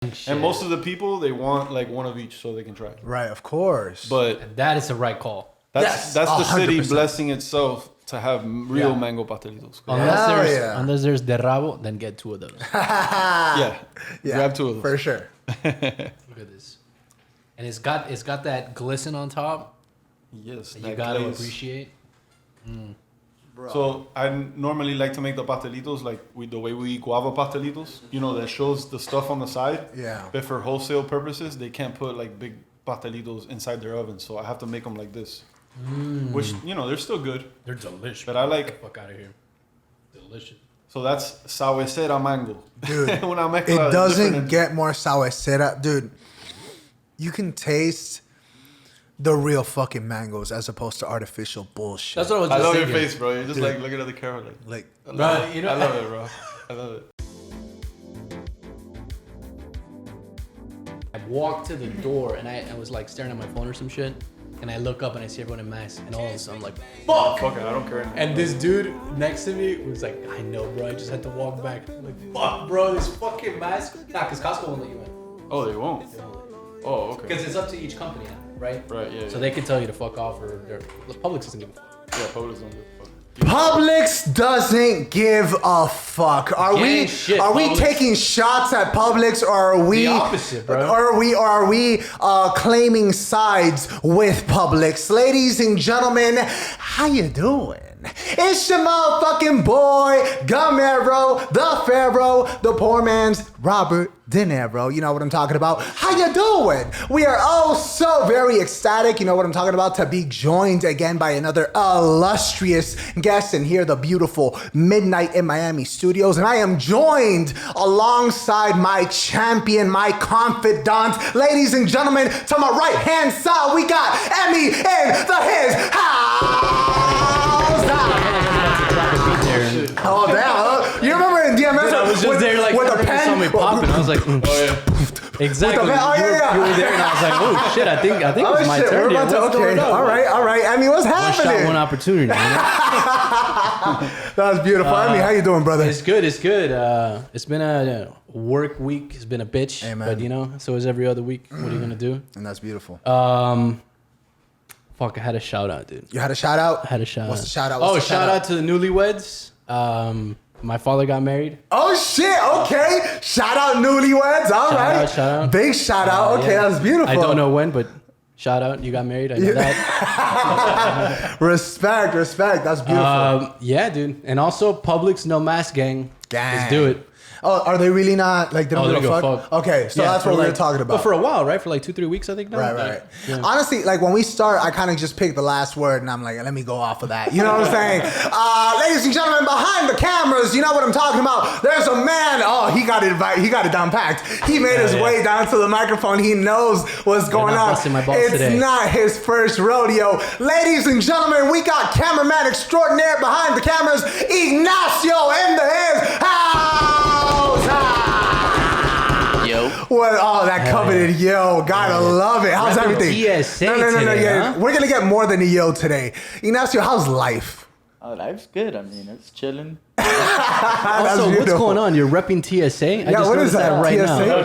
And most of the people, they want like one of each so they can try. Right, of course. But And that is the right call. that's the city 100%. blessing itself to have real mango pastelitos. Unless there's de rabo, then get 2 of those. Yeah, grab 2 of those. For sure. Look at this. And it's got that glisten on top. Yes, That you gotta appreciate. So I normally like to make the pastelitos like the way we eat guava pastelitos. You know, that shows the stuff on the side. Yeah. But for wholesale purposes, they can't put like big pastelitos inside their oven, so I have to make them like this. Which, you know, they're still good. They're delicious. But I like... Get the fuck out of here. Delicious. So that's sabuesera mango. Dude, Una mezcla it doesn't different- get more sabuesera. Dude, you can taste the real fucking mangoes as opposed to artificial bullshit. That's what I was I just love thinking. your face, bro. You're just like looking at the camera Like, Bro, you know, I love it, bro. I love it. I walked to the door and I was like staring at my phone or some shit. And I look up and I see everyone in masks. And all of a sudden I'm like, fuck! Fuck it, I don't care anymore. And this dude next to me was like, I know, bro. I just had to walk back. I'm like, fuck, bro, this fucking mask. Nah, because Costco won't let you in. Oh, they won't? Oh, okay. Because it's up to each company now, right? Right, yeah. So they can tell you to fuck off or the Publix doesn't give a fuck. Yeah, Publix don't give a fuck. Publix doesn't give a fuck. Are we Publix. taking shots at Publix, or are we The opposite, bro. Or are we claiming sides with Publix? Ladies and gentlemen, how you doing? It's your motherfucking boy, Gamero, the Pharaoh, the poor man's Robert De Niro. You know what I'm talking about. How you doing? We are oh so very ecstatic, you know what I'm talking about, to be joined again by another illustrious guest in here, the beautiful Midnight in Miami studios. And I am joined alongside my champion, my confidant. Ladies and gentlemen, to my right-hand side, we got Emi in the his house. Oh damn! You remember in DMS? I was just there like with a everyone pen. saw me popping. I was like, Oh, yeah. exactly. With the pen. Oh, yeah. You were there and I was like, oh shit, I think Oh it's my shit! turn. We're here. about to. What's Okay, going on? all right. Emi, what's One shot, happening? one opportunity. You know? That was beautiful. Emi, how you doing, brother? It's good. It's good. It's been a work week. It's been a bitch. Amen. But you know, so is every other week. What are you gonna do? And that's beautiful. Fuck, I had a shout out, dude. You had a shout out. I had a shout What's out. the shout out? Oh, shout out to the newlyweds. My father got married. Oh shit! Okay, shout out newlyweds. All right, shout out. Big shout out. Okay, Yeah. that's beautiful. I don't know when, but shout out. You got married. I know that. Respect. That's beautiful. Yeah, dude. And also, Publix no mask gang. Gang. Let's do it. Oh, are they really not like? They don't Oh, give they a go fuck? fuck. Okay, so Yeah, that's for what we were like- talking about. But for a while, right? For like 2-3 weeks, I think now. Right. Yeah. Honestly, like when we start, I kind of just pick the last word and I'm like, let me go off of that. You know what I'm saying? Ladies and gentlemen, behind the cameras, you know what I'm talking about. There's a man. Oh, he got it down packed. He made his way down to the microphone. He knows what's going not on. busting my balls It's today. not his first rodeo. Ladies and gentlemen, we got cameraman extraordinaire behind the cameras, Ignacio in the his house. Yo. Well, oh, that coveted yo. Gotta love it. How's Repping everything? TSA No. today, Yeah. huh? We're gonna get more than a yo today. Ignacio, how's life? Oh, life's good. I mean, it's chilling. Also, what's beautiful. going on? You're repping TSA? I Yeah, just what is noticed that, right TSA? now.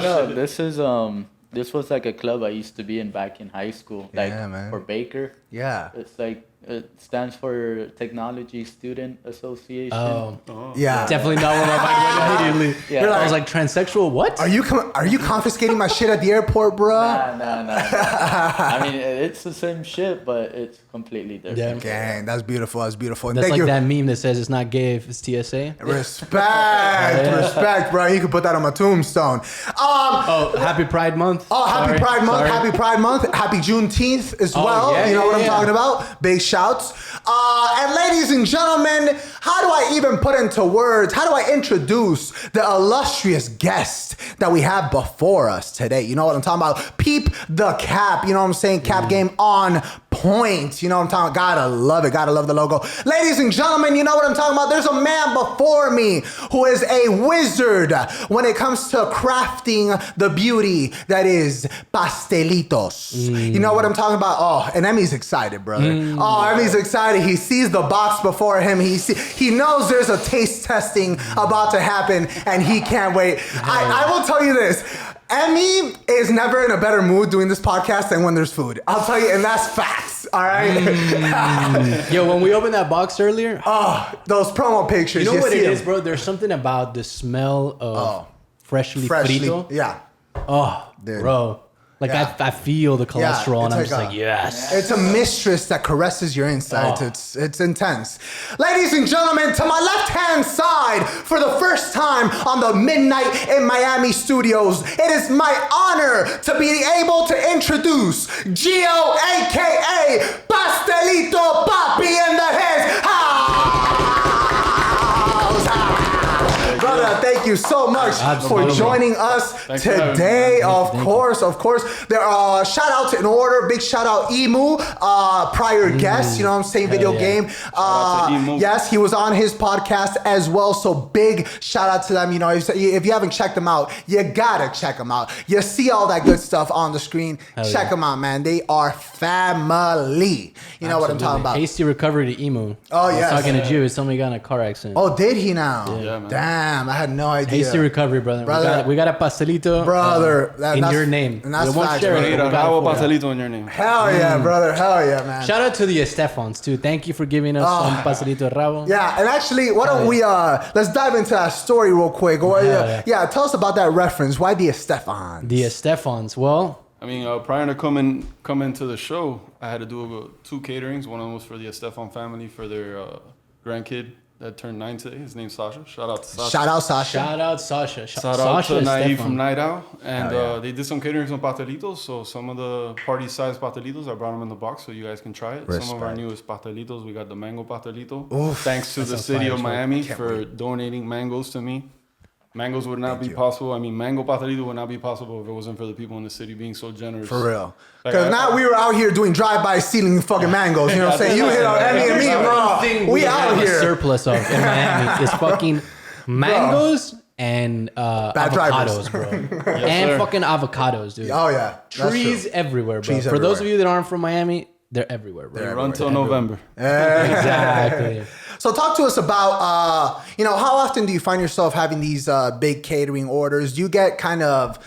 No, this was like a club I used to be in back in high school. Like Yeah, man. for Baker. Yeah. It's like it stands for Technology Student Association. Oh, Yeah. definitely not where my mind went immediately. Yeah. I was like, transsexual? What? Are you confiscating my shit at the airport, bro? Nah. I mean, it's the same shit, but it's completely different. Gang, that's beautiful. And That's thank like you. that meme that says it's not gay if it's TSA. Respect, bro. You can put that on my tombstone. Oh, happy Pride Month. Oh, happy Sorry. Pride Month. Sorry. Happy Pride Month. Happy Juneteenth as well. yeah, you know yeah, what I'm yeah. talking about? Big shouts. And ladies and gentlemen, how do I even put into words, how do I introduce the illustrious guest that we have before us today? You know what I'm talking about? Peep the cap. You know what I'm saying? Cap game on point. You know what I'm talking about? Gotta love it. Gotta love the logo. Ladies and gentlemen, you know what I'm talking about? There's a man before me who is a wizard when it comes to crafting the beauty that is Pastelitos. You know what I'm talking about? Oh, and Emi's excited, brother. Oh, Emi's excited. He sees the box before him. He knows there's a taste testing about to happen, and he can't wait. I will tell you this. Emi is never in a better mood doing this podcast than when there's food. I'll tell you, and that's facts. All right. Yo, when we opened that box earlier, Oh, those promo pictures. you know what see it 'em. is, bro? There's something about the smell of freshly frito. Yeah. Oh, Dude. bro. Like Yeah. I feel the cholesterol, and I'm it's just like like, yes. It's a mistress that caresses your insides. It's intense. Ladies and gentlemen, to my left-hand side, for the first time on the Midnight in Miami studios, it is my honor to be able to introduce Gio, a.k.a. Pastelito Papii in the his house. Brother, thank you so much for Absolutely. joining us Thanks for having me, today. man. Of course. There are shout out in order. Big shout out Emu, prior guest. You know what I'm saying? Video yeah. game. out to Emu. Yes, he was on his podcast as well. So big shout out to them. You know, if you haven't checked them out, you gotta check them out. You see all that good stuff on the screen. Check yeah. them out, man. They are family. You know what I'm talking about? Hasty recovery to Emu. Oh, I was yes. talking to Jew. Somebody got in a car accident. Oh, did he now? Yeah, man. Damn, I had no idea. Hasty recovery, brother. Brother. We got a pastelito. Brother, in that's- your name. and that's we won't facts, share brother. it. but we got How it for you. pastelito in your name? Hell yeah, brother. Hell yeah, man. Shout out to the Estefans too. Thank you for giving us some pastelito rabo. Yeah, and actually, why don't we let's dive into that story real quick. Yeah, tell us about that reference. Why the Estefan? The Estefans. Well, I mean, prior to coming to the show, I had to do 2 caterings. One of them was for the Estefan family for their grandkid that turned 9 today. His name's Sasha. Shout out to Sasha. Shout out Sasha. shout out Sasha. Shout out to Naive Estefan. from Night Owl. And Hell yeah. they did some caterings on Pastelitos. So some of the party-sized Pastelitos, I brought them in the box so you guys can try it. Some of our Respect. newest Pastelitos, we got the mango Pastelito. Oof. Thanks to the sounds city fire of as well. Miami Can't for donating mangoes to me. Mangoes would not Thank be you. possible. I mean, mango Pastelito would not be possible if it wasn't for the people in the city being so generous. For real. Like, Because now we were out here doing drive-by stealing fucking mangoes. You know what I'm saying? You hit on Emi and me, bro. We out have a here. surplus of in Miami is fucking mangoes and Bad drivers. avocados, bro. Yes, and sir. fucking avocados, dude. Oh, yeah. That's Trees true. everywhere, bro. Trees For those everywhere. of you that aren't from Miami, they're everywhere, bro. They run till November. Exactly. So talk to us about, how often do you find yourself having these big catering orders? Do you get kind of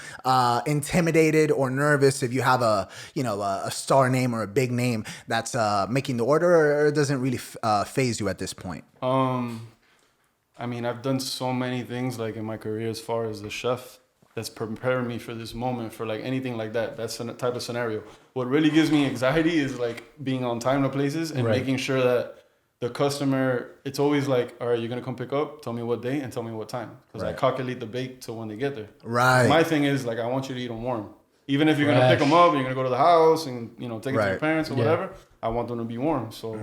intimidated or nervous if you have a star name or a big name that's making the order, or it doesn't really phase you at this point? I mean, I've done so many things like in my career as far as the chef that's preparing me for this moment, for like anything like that. That's the type of scenario. What really gives me anxiety is like being on time to places and Right. making sure that the customer, it's always like, all right, you're going to come pick up, tell me what day and tell me what time. Because I Right. calculate the bake till when they get there. Right. My thing is like, I want you to eat them warm. Even if you're going to pick Fresh. them up, you're going to go to the house and, take it to Right. your parents or Yeah. whatever. I want them to be warm. So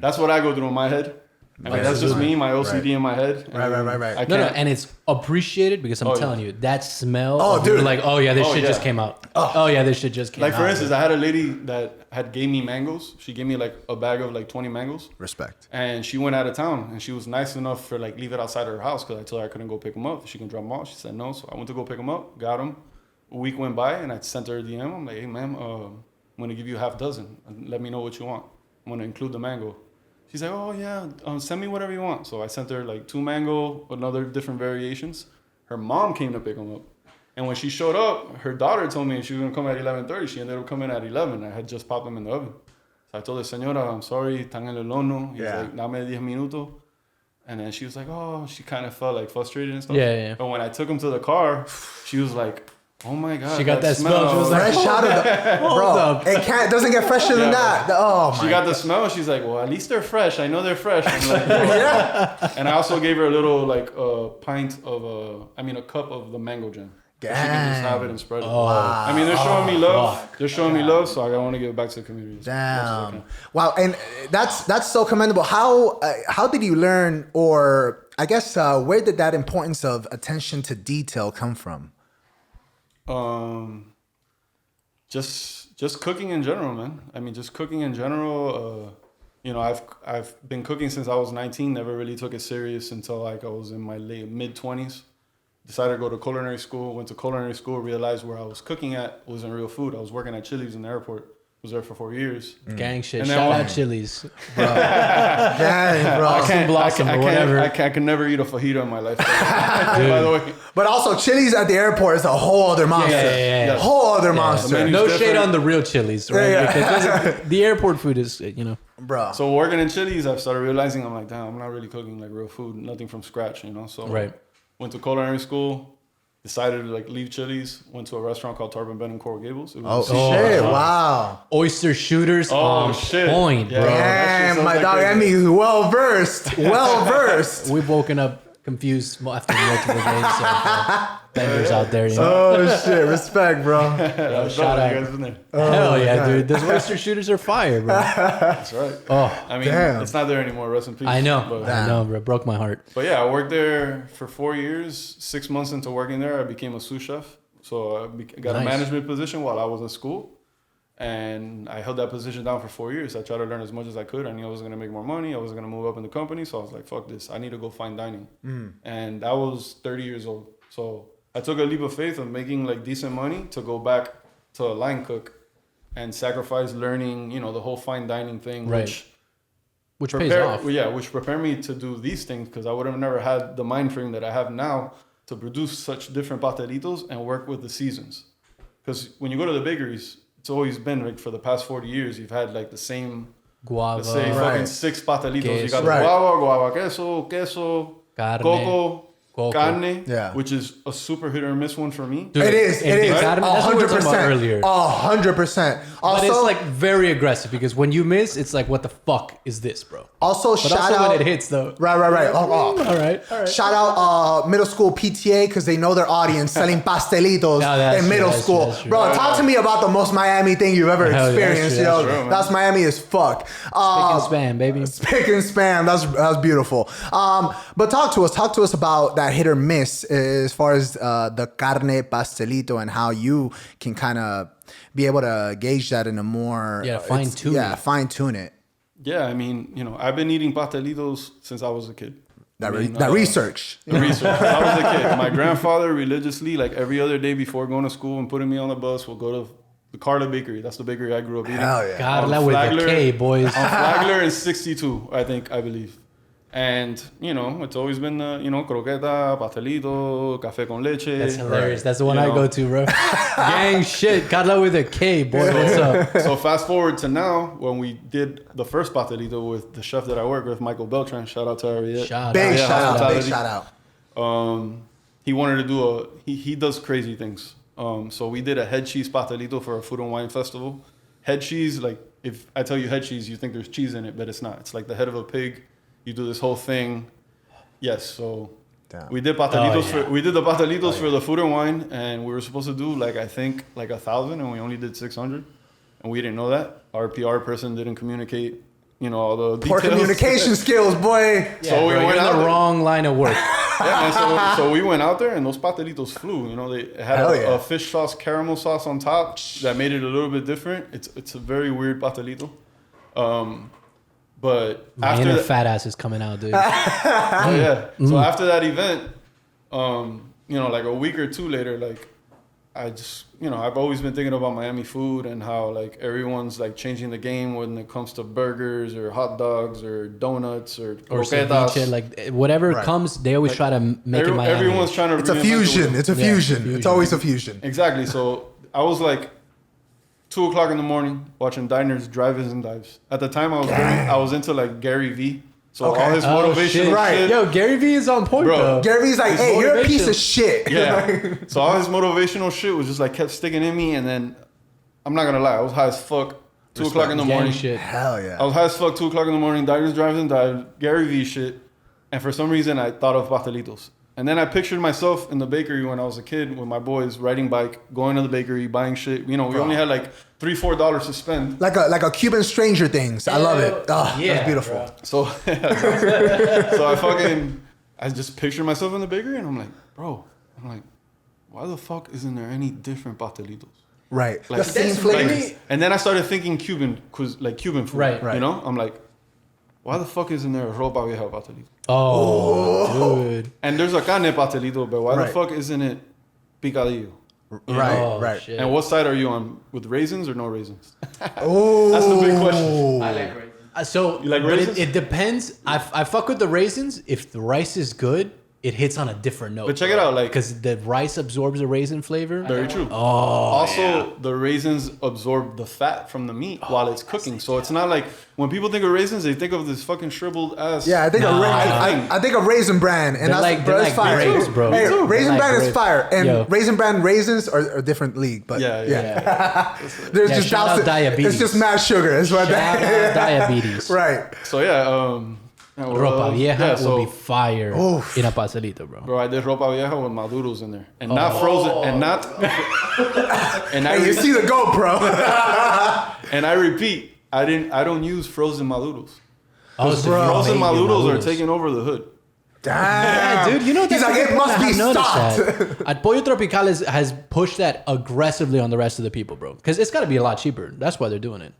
that's what I go through in my head. I mean, that's just Absolutely. me, my OCD Right. in my head. Right. I No, can't, and it's appreciated because I'm Oh, telling you, that smell. Oh, of dude. you're like, oh yeah, this Oh, shit yeah. just came out. Oh yeah, this shit just came out. Like for instance, I had a lady that had gave me mangoes. She gave me like a bag of like 20 mangoes, Respect. and she went out of town. And she was nice enough for like leave it outside her house because I told her I couldn't go pick them up. She can drop them off. She said no, so I went to go pick them up. Got them. A week went by, and I sent her a DM. I'm like, hey ma'am, I'm gonna give you half dozen. Let me know what you want. I'm gonna include the mango. She's like, oh yeah, send me whatever you want. So I sent her like 2 mango, another different variations. Her mom came to pick them up. And when she showed up, her daughter told me she was going to come at 11:30. She ended up coming at 11. I had just popped them in the oven. So I told her, señora, I'm sorry, están en el horno. He's Yeah. like, dame 10 minutos. And then she was like, oh, she kind of felt like frustrated and stuff. Yeah. But when I took him to the car, she was like, oh my God. She got that smell. She was like, Fresh out of the bro. up. It doesn't get fresher than that. Oh my. she got the smell. She's like, well, at least they're fresh. I know they're fresh. I'm like, yeah. And I also gave her a little like pint of a cup of the mango jam. So she can just have it and spread it. I mean, they're showing me love. They're showing me love, so I want to give it back to the community. as much as I Damn. can. Wow, and that's so commendable. How did you learn, or I guess where did that importance of attention to detail come from? Just cooking in general, man. I mean, just cooking in general. I've been cooking since I was 19. Never really took it serious until like I was in my mid 20s. Decided to go to culinary school. Went to culinary school. Realized where I was cooking at wasn't real food. I was working at Chili's in the airport Was there for 4 years. Gang shit. And then Shout one- out Chili's. Dang, bro. Blossom or whatever. I can never eat a fajita in my life. By the way. But also, Chili's at the airport is a whole other monster. Yeah. Whole other monster. menu's No different. shade on the real Chili's, right? Yeah. Because the airport food is, Bro. So working in Chili's, I've started realizing I'm like, damn, I'm not really cooking like real food, nothing from scratch, So Right. went to culinary school, decided to like leave Chili's, went to a restaurant called Tarpon Ben in Coral Gables. It was Oh, shit. Wow. oyster shooters Oh, on shit. point, Yeah. bro. That shit Damn, sounds my like dog crazy. Emi is well versed. Well versed. We've woken up confused after multiple days of vendors out there, Oh, shit. Respect, bro. Yeah, shout out. You guys been there. Hell yeah, dude. Those oyster shooters are fire, bro. That's right. Oh, I mean, Damn. it's not there anymore. Rest in peace. I know. But, I know, bro. Broke my heart. But yeah, I worked there for 4 years. 6 months into working there, I became a sous chef. So I got a Nice. management position while I was in school. And I held that position down for 4 years. I tried to learn as much as I could. I knew I was going to make more money. I was going to move up in the company. So I was like, fuck this. I need to go fine dining. And I was 30 years old. So I took a leap of faith of making like decent money to go back to a line cook and sacrifice learning, the whole fine dining thing, Right. Which pays off. which prepared me to do these things because I would have never had the mind frame that I have now to produce such different pastelitos and work with the seasons. Because when you go to the bakeries, it's always been like for the past 40 years, you've had like the same, Guava, let's say, Right. fucking 6 pastelitos. You got Right. the guava, queso, Carne. coco, carne, Yeah. which is a super hit or miss one for me. Dude, It is. and It the is. carne, that's what we were talking about 100%. earlier. 100%. But it's Also, like very aggressive because when you miss, it's like, what the fuck is this, bro? also But shout also out. when it hits, though. Right. Oh. All right. Shout out middle school PTA because they know their audience selling pastelitos No, that's in middle true, that's school. true, that's true. Bro, talk to me about the most Miami thing you've ever Hell yeah, that's experienced, true, yo. that's true, man. That's Miami as fuck. Pick and span, baby. Spick and span. That's beautiful. But talk to us about that hit or miss as far as the carne pastelito and how you can kind of be able to gauge that in a more fine-tune it. fine tune it. Yeah, I mean, I've been eating pastelitos since I was a kid. That I mean, research. The research. When I was a kid, my grandfather religiously, like every other day before going to school and putting me on the bus, will go to the Carla Bakery. That's the bakery I grew up eating. Hell yeah. Carla On with a Flagler. K, boys. On Flagler in 62, I believe. And, it's always been, croqueta, pastelito, café con leche. That's hilarious. That's the one You I know. go to, bro. Gang shit. Carla with a K, boy. What's up? So fast forward to now, when we did the first pastelito with the chef that I work with, Michael Beltran. Shout out to Ariette. Shout Big out. Yeah, shout out. Big hospitality. shout out. He wanted to do he does crazy things. So we did a head cheese pastelito for a food and wine festival. Head cheese, like if I tell you head cheese, you think there's cheese in it, but it's not. It's like the head of a pig. You do this whole thing. Yes, so Damn. we did pastelitos Oh, yeah. we did the pastelitos for the food and wine, and we were supposed to do I think 1,000, and we only did 600, and we didn't know that. Our PR person didn't communicate, all the Poor details. communication skills, boy. So we Bro, went you're in out the there. wrong line of work. Yeah, man, so we went out there and those pastelitos flew. They had Hell yeah. a fish sauce, caramel sauce on top that made it a little bit different. It's a very weird pastelito. But My after inner that, fat ass is coming out, dude. oh, yeah. So after that event, like a week or two later, I just, I've always been thinking about Miami food and how everyone's changing the game when it comes to burgers or hot dogs or donuts or Or croquetas. ceviche, whatever Right. comes, they always try to make it Miami. Everyone's trying to. It's a reinvent the fusion. wheel. It's a Yeah, fusion. fusion. It's always a fusion. Exactly. So I was 2 o'clock in the morning watching diners, drive-ins and dives. At the time, I was into Gary V. So Okay. all his Oh, motivational shit. Right. shit. Yo, Gary Vee is on point, Bro. though. Gary's like, His hey, you're a piece motivation. of shit. Yeah. So all his motivational shit was just kept sticking in me, and then I'm not gonna lie, I was high as fuck. 2 o'clock in the Gang morning. shit. Hell yeah. I was high as fuck. 2 o'clock in the morning. Diners, drive-ins and dives. Gary V shit. And for some reason, I thought of pastelitos. And then I pictured myself in the bakery when I was a kid with my boys riding bike, going to the bakery, buying shit. We only had $3-4 to spend. Like a Cuban Stranger Things. I love it. Oh, Yeah, that's beautiful. bro. So, I just picture myself in the bakery and I'm like, why the fuck isn't there any different pastelitos? Right. Like- the same That's flavors. really- And then I started thinking Cuban food. Right. Right. I'm like, why the fuck isn't there a ropa vieja pastelito? Oh, dude. And there's a carne pastelito, but why Right. the fuck isn't it picadillo? Right, Oh, right. shit. And what side are you on, with raisins or no raisins? Oh, That's the big question. I like raisins. So You like but raisins? it depends. I fuck with the raisins. If the rice is good, it hits on a different note. But check it out, like, because the rice absorbs the raisin flavor. very true. Oh, Also, the raisins absorb the fat from the meat while it's cooking. So it's not like when people think of raisins, they think of this fucking shriveled ass. yeah, I think I think of Raisin Bran, and They're like- they're it's like fire. grapes, bro. Hey, Me too. Raisin They're Bran like is grapes. fire, and Yo. Raisin Bran raisins are a different league. But Yeah. there's Yeah, just shout out diabetes. It's just mass sugar. Is what Shout out diabetes. Right. So yeah, Ropa vieja so, will be fire Oof. in a pastelito, bro. Bro, I did ropa vieja with maduros in there, and not frozen, and not. And I Hey, you see the GoPro. and I repeat, I don't use frozen maduros. Oh, so bro. you Frozen make your maduros are maduros. taking over the hood. Damn. Yeah, dude, you know He's that's like, a good it point. must I be have noticed stopped. that. At Pollo Tropical has pushed that aggressively on the rest of the people, bro. Because it's got to be a lot cheaper. That's why they're doing it.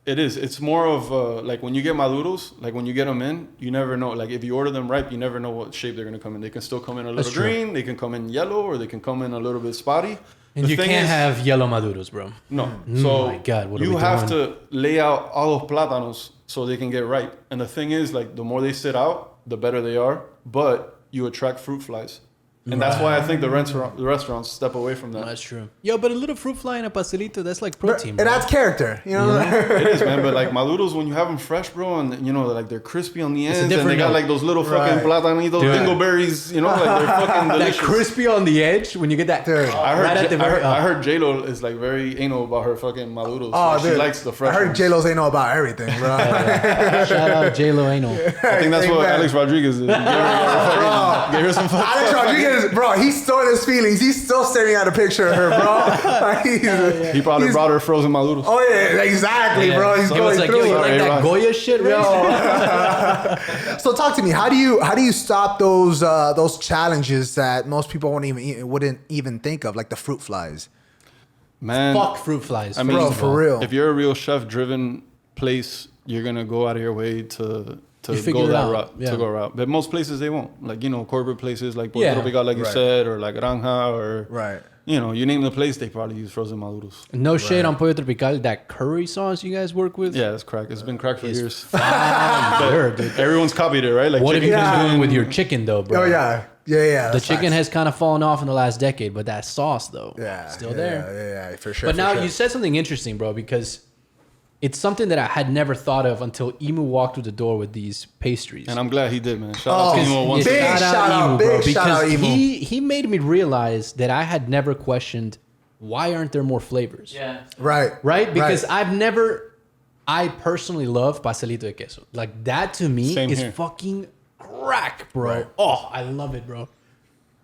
It is. It's more of like when you get maduros, like when you get them in, you never know. Like if you order them ripe, you never know what shape they're gonna come in. They can still come in a little That's true. green, they can come in yellow, or they can come in a little bit spotty. And The you thing can't is- have yellow maduros, bro. No. Oh So my God, what are you we have doing? to lay out all of plátanos so they can get ripe. And the thing is, like, the more they sit out, the better they are. But you attract fruit flies. And that's why I think the restaurants step away from that. That's true. Yo, but a little fruit fly in a pastelito, that's like protein, It bro. adds character, you know. It is, man. But like maduros, when you have them fresh, bro, and you know, like they're crispy on the It's a ends, and they different got note. like those little fucking Right. platanitos, Dude. dingleberries, you know, like they're fucking that delicious. crispy on the edge when you get that. Dude. I heard, right at the very I heard J-Lo is like very anal about her fucking maduros. Oh, She dude. likes the fresh I heard ones. J-Lo's ain't know about everything, bro. Shout out J-Lo Anal. I think that's what Amen. Alex Rodriguez is. Gave her some fucking Alex Rodriguez, bro, he's still in his feelings. He's still staring at a picture of her, bro. He probably brought her frozen maduros. Oh yeah, exactly, bro. He's He going was like, through yo, you it. like that Ron. Goya shit, right? So talk to me. How do you stop those challenges that most people wouldn't even think of, like the fruit flies? Man, Fuck fruit flies. I mean, Bro, for real. if you're a real chef-driven place, you're gonna go out of your way to You figure go it that out, route. yeah. To go route. But most places they won't. Like, you know, corporate places like Puerto Yeah. Tropical, like you Right. said, or like Granja, or Right. you know, you name the place, they probably use frozen maduros. No shade on Pollo Tropical. That curry sauce you guys work with. Yeah, it's crack. It's been cracked for Is years. fire, dude. Everyone's copied it, right? Like, What have you chicken been is doing with doing- your chicken though, bro? Oh yeah. Yeah. The that's chicken facts. has kind of fallen off in the last decade, but that sauce though, Yeah. still yeah, there. Yeah, for sure. But for now sure. you said something interesting, bro, because it's something that I had never thought of until Emu walked through the door with these pastries. And I'm glad he did, man. Shout out to Oh, Emo once big again. shout out, big because shout out, Emu. he made me realize that I had never questioned why aren't there more flavors. Yeah. right. Right? Because I personally love pastelito de queso. Like that to me Same is here. fucking crack, bro. Right. Oh, I love it, bro.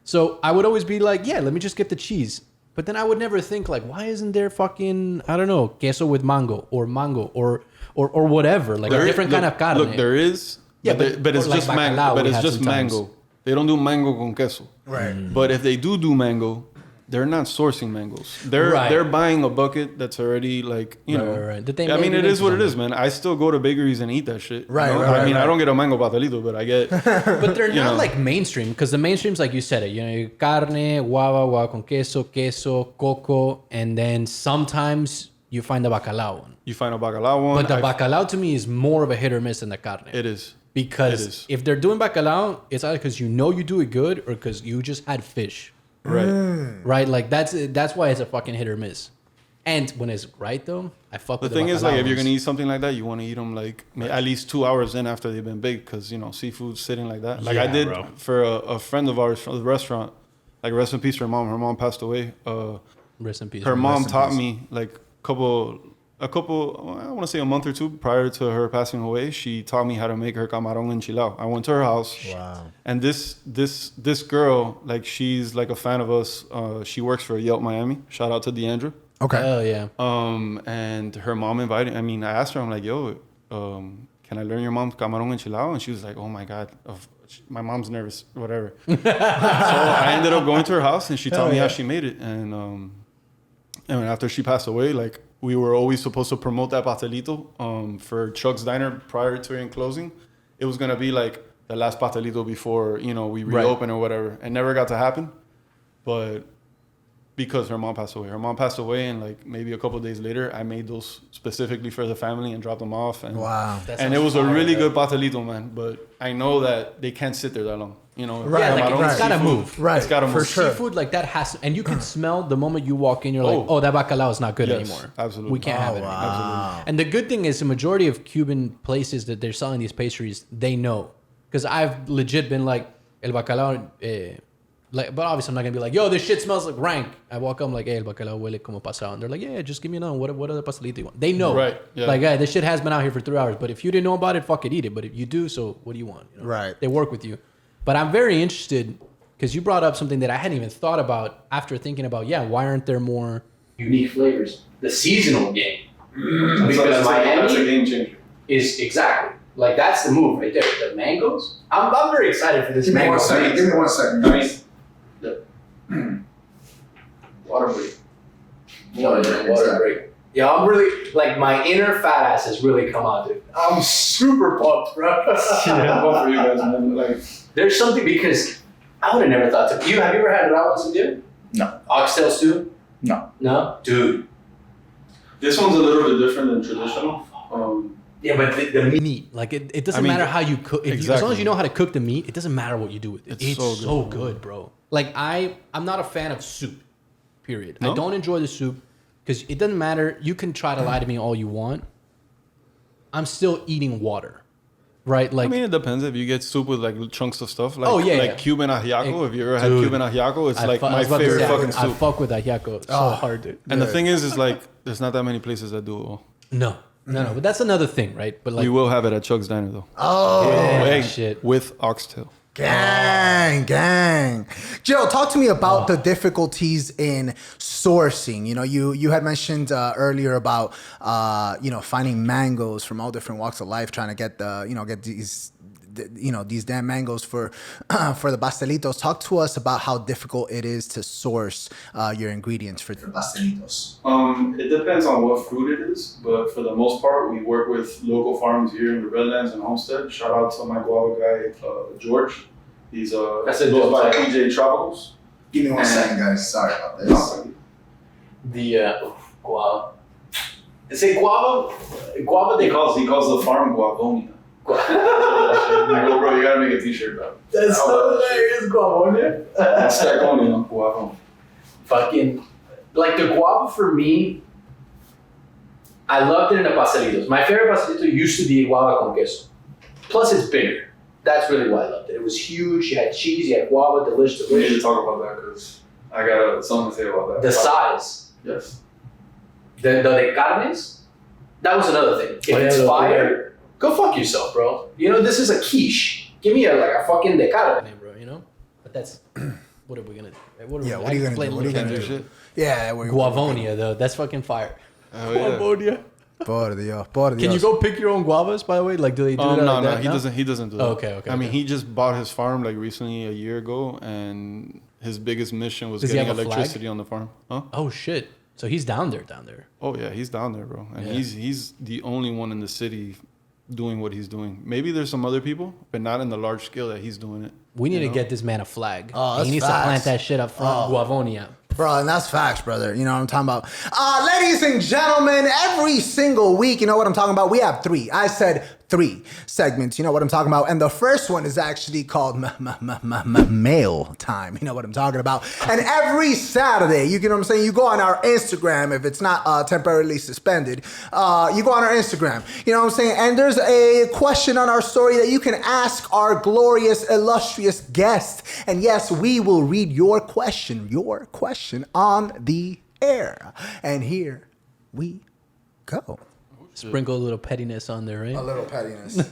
So I would always be like, yeah, let me just get the cheese. But then I would never think like, why isn't there fucking, I don't know, queso with mango or whatever, like a different kind of carne. Look, there is, Yeah, but it's or like just mango. bacalao But we it's have just sometimes. mango. They don't do mango con queso. Right. But if they do mango, they're not sourcing mangoes. They're Right. they're buying a bucket that's already like, you know. Right. That they I mean, made it it is what it into is, man. I still go to bakeries and eat that shit. you Right, know? right, I mean, right. I don't get a mango pastelito, but I get. But they're You not know. like mainstream because the mainstream's like you said it. You know, carne, guava con queso, coco, and then sometimes you find the bacalao one. You find a bacalao one. But the bacalao to me is more of a hit or miss than the carne. It is. Because It is. if they're doing bacalao, it's either because you know you do it good or because you just had fish, Right. right? Like that's why it's a fucking hit or miss. And when it's right though, I fuck The with thing is, like, bacalao if you're ones. gonna eat something like that, you want to eat them like at least 2 hours in after they've been baked, because you know seafood's sitting like that. Like I Yeah, did bro. for a friend of ours from the restaurant. Like rest in peace, her mom. Her mom passed away. Rest in peace. Her bro. mom Rest in taught peace. me like a couple. I want to say a month or two prior to her passing away. She taught me how to make her camarón enchilado. I went to her house. Wow. And this girl, like, she's like a fan of us. She works for Yelp Miami. Shout out to Deandra. Okay. Oh yeah. And her mom invited. I mean, I asked her. I'm like, yo, can I learn your mom's camarón enchilado? And she was like, oh my god, my mom's nervous, whatever. So I ended up going to her house, and she taught me how she made it. And after she passed away, like, we were always supposed to promote that pastelito for Chuck's Diner prior to it closing. It was gonna be like the last pastelito before, you know, we Right. reopen or whatever. It never got to happen, but because her mom passed away. Her mom passed away, and like maybe a couple of days later, I made those specifically for the family and dropped them off. And Wow. and it was a really good pastelito, man. But I know that they can't sit there that long. You know, Right. Yeah, like, Camarón, it's gotta seafood, move. Right. It's gotta For move. sure. Seafood like that has to, and you can smell the moment you walk in. You're like, Oh. oh, that bacalao is not good Yes, anymore. absolutely. We can't have it. wow. Anymore. Absolutely. And the good thing is, the majority of Cuban places that they're selling these pastries, they know, because I've legit been like, el bacalao. Like, but obviously I'm not gonna be like, yo, this shit smells like rank. I walk up, I'm like, hey, el bacalao huele como pasado, and they're like, yeah, just give me another. What other pastelito you want? They know, Right, yeah. Like, hey, this shit has been out here for 3 hours. But if you didn't know about it, fuck it, eat it. But if you do, so what do you want? You know? Right. They work with you. But I'm very interested because you brought up something that I hadn't even thought about after thinking about, why aren't there more unique flavors? The seasonal game. Because that's a game changer. is exactly like that's the move right there. The mangoes. I'm very excited for this Give me mango. one second. Give me 1 second. Guys. Water break. Water break. Yeah, I'm really like my inner fat ass has really come out, dude. I'm super pumped, bro. Yeah, both for you guys, man. Like, There's something because I would have never thought to. Have you ever had raw with some dip? No. Oxtail stew? No. No, dude. this one's a little bit different than traditional. Yeah, but the meat, like it doesn't I mean, matter how you cook. As long exactly. as you know how to cook the meat, it doesn't matter what you do with it. It's It's so so good, bro. Like I'm not a fan of soup. Period. I No? don't enjoy the soup because it doesn't matter. You can try to lie to me all you want. I'm still eating water, right? Like I mean, it depends. If you get soup with like chunks of stuff, like, Oh, yeah, like yeah. Cuban ajiaco. If you ever had Dude. Cuban ajiaco, it's like I my was about to favorite say, fucking I soup. fuck with ajiaco so hard, dude. And the thing is like there's not that many places that do it well. No. But that's another thing, right? But like, We will have it at Chuck's Diner though. Oh, yeah, Hey, shit. with oxtail. gang. Joe, talk to me about the difficulties in sourcing. You know, you had mentioned earlier about finding mangoes from all different walks of life, trying to get these damn mangoes for the pastelitos. Talk to us about how difficult it is to source your ingredients for the pastelitos. It depends on what fruit it is, but for the most part, we work with local farms here in the Redlands and Homestead. Shout out to my guava guy, George. He's That's a goes dope by type. PJ Tropicals. Give me 1 second, guys. Sorry about this. No, guava. Say guava. Guava. he calls the farm Guavonia. I go, bro, you gotta make a t-shirt, bro. That's hilarious, guavonia. It's Staconia, Guavo. Fucking like the guava for me. I loved it in the pastelitos. My favorite pastelito used to be guava con queso. Plus, it's bigger. That's really why I loved it. It was huge. You had cheese. You had guava. Delicious. We need to talk about that because I got something to say about that. The size. Yes. The de carnes. That was another thing. If it's fire, go fuck yourself, bro. You know, this is a quiche. Give me a fucking de carne, bro. You know. But that's what are we gonna do? What are you gonna do? What are you gonna do? Shit. Yeah, Guavonia though. That's fucking fire. Oh, yeah. Guavonia. Por Dios, por Dios. Can you go pick your own guavas, by the way? Like, do they do that? No, like no, that? he doesn't do that. Oh, okay. I mean, okay. he just bought his farm like recently a year ago, and his biggest mission was Does he getting have a flag? electricity on the farm. Huh? Oh shit! So he's down there. Oh yeah, he's down there, bro, and Yeah. he's the only one in the city doing what he's doing. Maybe there's some other people, but not in the large scale that he's doing it. We need You to know? get this man a flag. Oh, he that's needs to facts. plant that shit up front. Guavonia. Bro, and that's facts, brother. You know what I'm talking about. Ladies and gentlemen, every single week, you know what I'm talking about? We have 3. I said 3 segments. You know what I'm talking about? And the first one is actually called Mail Time. You know what I'm talking about? And every Saturday, you know what I'm saying? You go on our Instagram, if it's not temporarily suspended, you go on our Instagram. You know what I'm saying? And there's a question on our story that you can ask our glorious, illustrious guest. And yes, we will read your question on the air. And here we go. Sprinkle a little pettiness on there, right? A little pettiness. You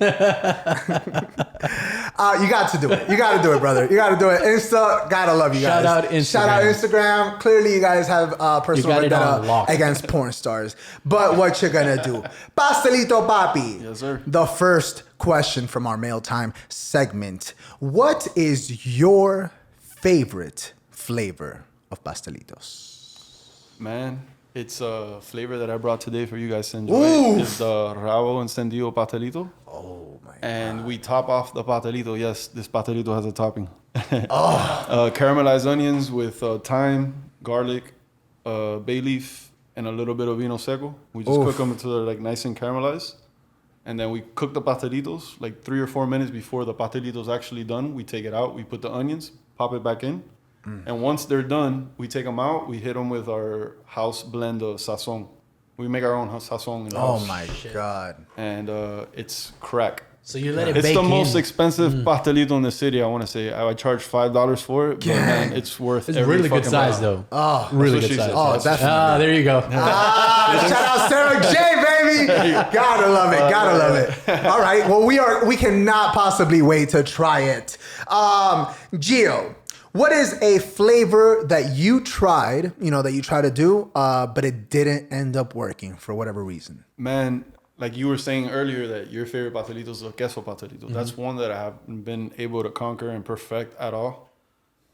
got to do it. You got to do it, brother. You got to do it. Insta, gotta love you guys. Shout out Instagram. Shout out Instagram. Clearly, you guys have personal got it on vendetta lock. against porn stars. But what you gonna do? Pastelito Papii. Yes, sir. The first question from our Mail Time segment. What is your favorite flavor of pastelitos? Man, it's a flavor that I brought today for you guys to enjoy. Ooh. It's the rabo encendido pastelito. Oh my And we top off the pastelito. Yes, this pastelito has a topping. Caramelized onions with thyme, garlic, bay leaf, and a little bit of vino seco. We just cook them until they're like nice and caramelized. And then we cook the pastelitos like 3 or 4 minutes before the pastelitos actually done. We take it out. We put the onions, pop it back in. And once they're done, we take them out. We hit them with our house blend of sazon. We make our own sazon in the house. Oh my God. And it's crack. So you let it It's bake the most in. expensive pastelito in the city, I want to say. I charge $5 for it, but man, it's worth It's every really good fucking size, bite. though. Oh, Really That's good what she size. said. oh, definitely. There you go. Shout out Sarah J, baby. Gotta love it. Gotta love it. All right. Well, we cannot possibly wait to try it. Gio, what is a flavor that you tried, that you tried to do, but it didn't end up working for whatever reason? Man, like you were saying earlier that your favorite pastelito is the queso pastelito. That's one that I haven't been able to conquer and perfect at all.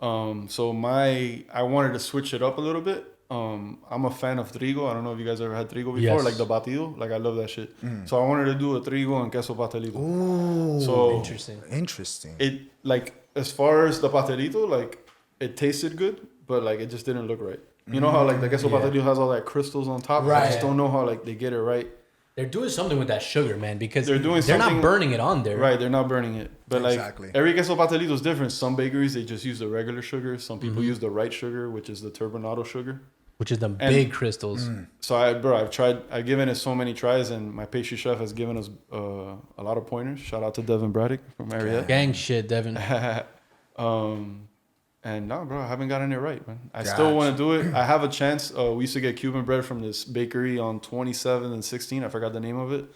So I wanted to switch it up a little bit. I'm a fan of trigo. I don't know if you guys ever had trigo before, Yes. like the batido. Like I love that shit. So I wanted to do a trigo and queso pastelito. Ooh, So interesting. it like as far as the pastelito, like it tasted good, but like it just didn't look right. You know how like the queso pastelito has all that crystals on top. I Right. just don't know how like they get it right. They're doing something with that sugar, man, because They're doing they're something- not burning it on there. Right, they're not burning it. But Exactly. like every queso pastelito is different. Some bakeries they just use the regular sugar. Some people use the right sugar, which is the turbinado sugar. Which is the big crystals. So I've given it so many tries, and my pastry chef has given us a lot of pointers. Shout out to Devin Braddock from Mariette. Gang shit, Devin. And no, bro, I haven't gotten it right, man. I still want to do it. I have a chance. We used to get Cuban bread from this bakery on 27th and 16th. I forgot the name of it.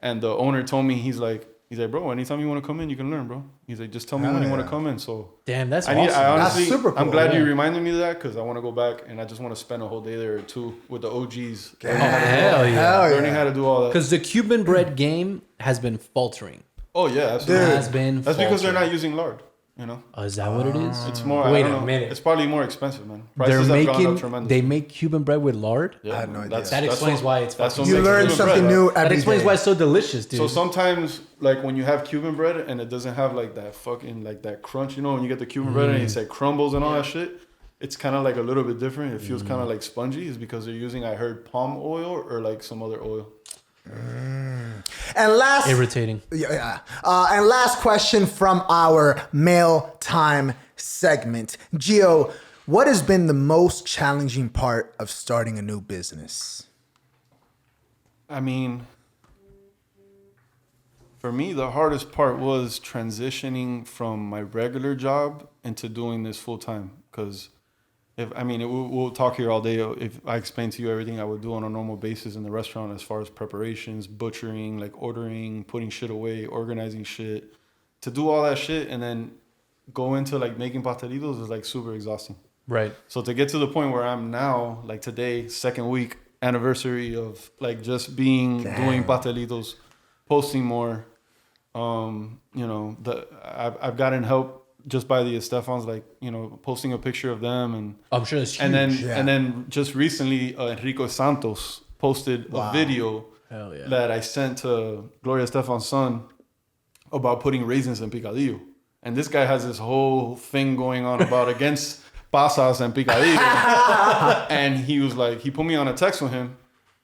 And the owner told me, he's like, bro, anytime you want to come in, you can learn, bro. He's like, just tell me when you want to come in. So Damn, that's I awesome. honestly, That's super I'm cool, glad you yeah. reminded me of that because I want to go back and I just want to spend a whole day there or two with the OGs. Hell yeah. Learning how to do all that. Because the Cuban bread game has been faltering. Oh, yeah, absolutely. Dude. Has been That's because they're faltering. not using lard, you know? Oh, is that what it is? It's more, Wait I don't a know. minute. It's probably more expensive, man. They're Prices have gone up making. tremendously. They make Cuban bread with lard. Yeah, I had no man. idea. That explains why it's that's fucking- what You makes learn Cuban something bread, new right? every That explains day. why it's so delicious, dude. So sometimes, like when you have Cuban bread and it doesn't have like that fucking like that crunch, you know, when you get the Cuban bread and it's like crumbles and all that shit, it's kind of like a little bit different. It feels kind of like spongy. Is because they're using, I heard, palm oil or like some other oil. And last Irritating. Yeah. And last question from our mail time segment. Gio, what has been the most challenging part of starting a new business? I mean, for me, the hardest part was transitioning from my regular job into doing this full time. Because we'll talk here all day. If I explain to you everything I would do on a normal basis in the restaurant as far as preparations, butchering, like ordering, putting shit away, organizing shit, to do all that shit and then go into like making pastelitos is like super exhausting. Right. So to get to the point where I'm now, like today, second week anniversary of like just doing pastelitos, posting more, I've gotten help just by the Estefans, like, posting a picture of them and I'm sure it's huge. and then just recently Enrico Santos posted a video Hell yeah. that I sent to Gloria Estefan's son about putting raisins in picadillo. And this guy has this whole thing going on about against pasas and picadillo. And he was like, he put me on a text with him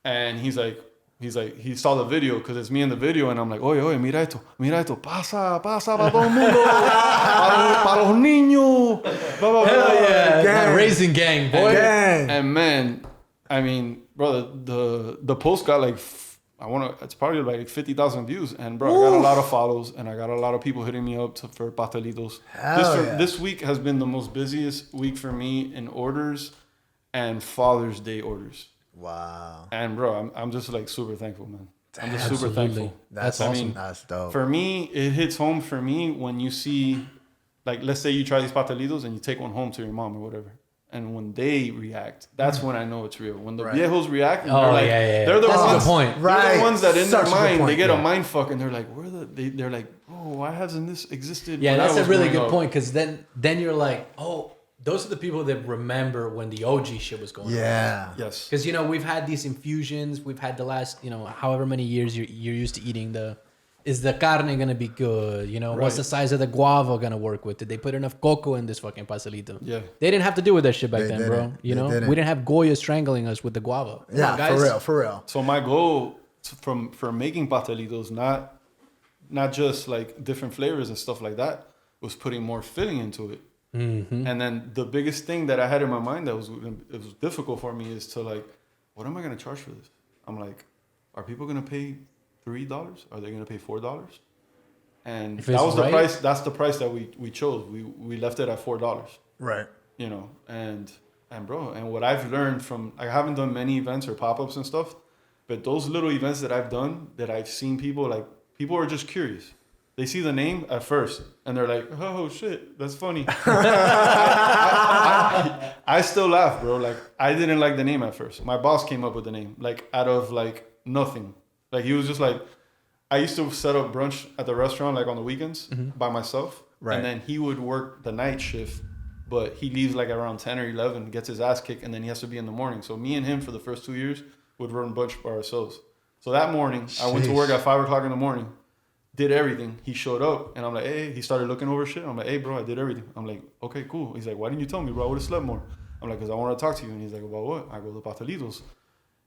and he saw the video because it's me in the video and I'm like, oye, mira esto, pasa para todo el mundo, para los niños, blah, blah, blah. Hell yeah. Gang. That raisin gang, boy. Gang. And man, I mean, bro, the post got like, it's probably like 50,000 views. And bro, I got a lot of follows and I got a lot of people hitting me up for pastelitos. This week has been the most busiest week for me in orders and Father's Day orders. Wow. And bro, I'm just like super thankful, man. I'm just super Absolutely. thankful. That's I awesome. mean, That's dope. For me, it hits home for me when you see, like, let's say you try these pastelitos and you take one home to your mom or whatever. And when they react, that's when I know it's real. When the viejos react, Oh, they're like, yeah. they're the That's a ones, good point. They're Right. the ones that in Such a their good mind, point, they get yeah. a mind fuck and they're like, they're like, oh, why hasn't this existed? Yeah, when I that's a was really growing good up? point because then you're like, oh, those are the people that remember when the OG shit was going on. Yeah. Yes. Because, we've had these infusions. We've had the last, however many years you're used to eating the Is the carne gonna be good? You know, what's Right. the size of the guava gonna work with? Did they put enough cocoa in this fucking pastelito? Yeah. They didn't have to deal with that shit back They then, bro. didn't. You They know, didn't. we didn't have Goya strangling us with the guava. Come Yeah, on, guys. for real. So my goal for making pastelitos, not just like different flavors and stuff like that, was putting more filling into it. Mm-hmm. And then the biggest thing that I had in my mind that was difficult for me is to like, what am I gonna charge for this? I'm like, are people gonna pay $3? Are they gonna pay $4? And If that it's was the right- price. That's the price that we chose. We left it at $4. Right. You know, and bro, and what I've learned from, I haven't done many events or pop-ups and stuff, but those little events that I've done, that I've seen people are just curious. They see the name at first and they're like, oh shit, that's funny. I still laugh, bro. Like, I didn't like the name at first. My boss came up with the name, like out of like nothing. Like, he was just like, I used to set up brunch at the restaurant like on the weekends by myself. Right. And then he would work the night shift, but he leaves like around 10 or 11, gets his ass kicked, and then he has to be in the morning. So me and him for the first 2 years would run brunch by ourselves. So that morning, I went to work at 5 o'clock in the morning, did everything. He showed up, and I'm like, hey, he started looking over shit. I'm like, hey, bro, I did everything. I'm like, okay, cool. He's like, why didn't you tell me, bro? I would have slept more. I'm like, because I want to talk to you. And he's like, about what? I go, the Pastelitos.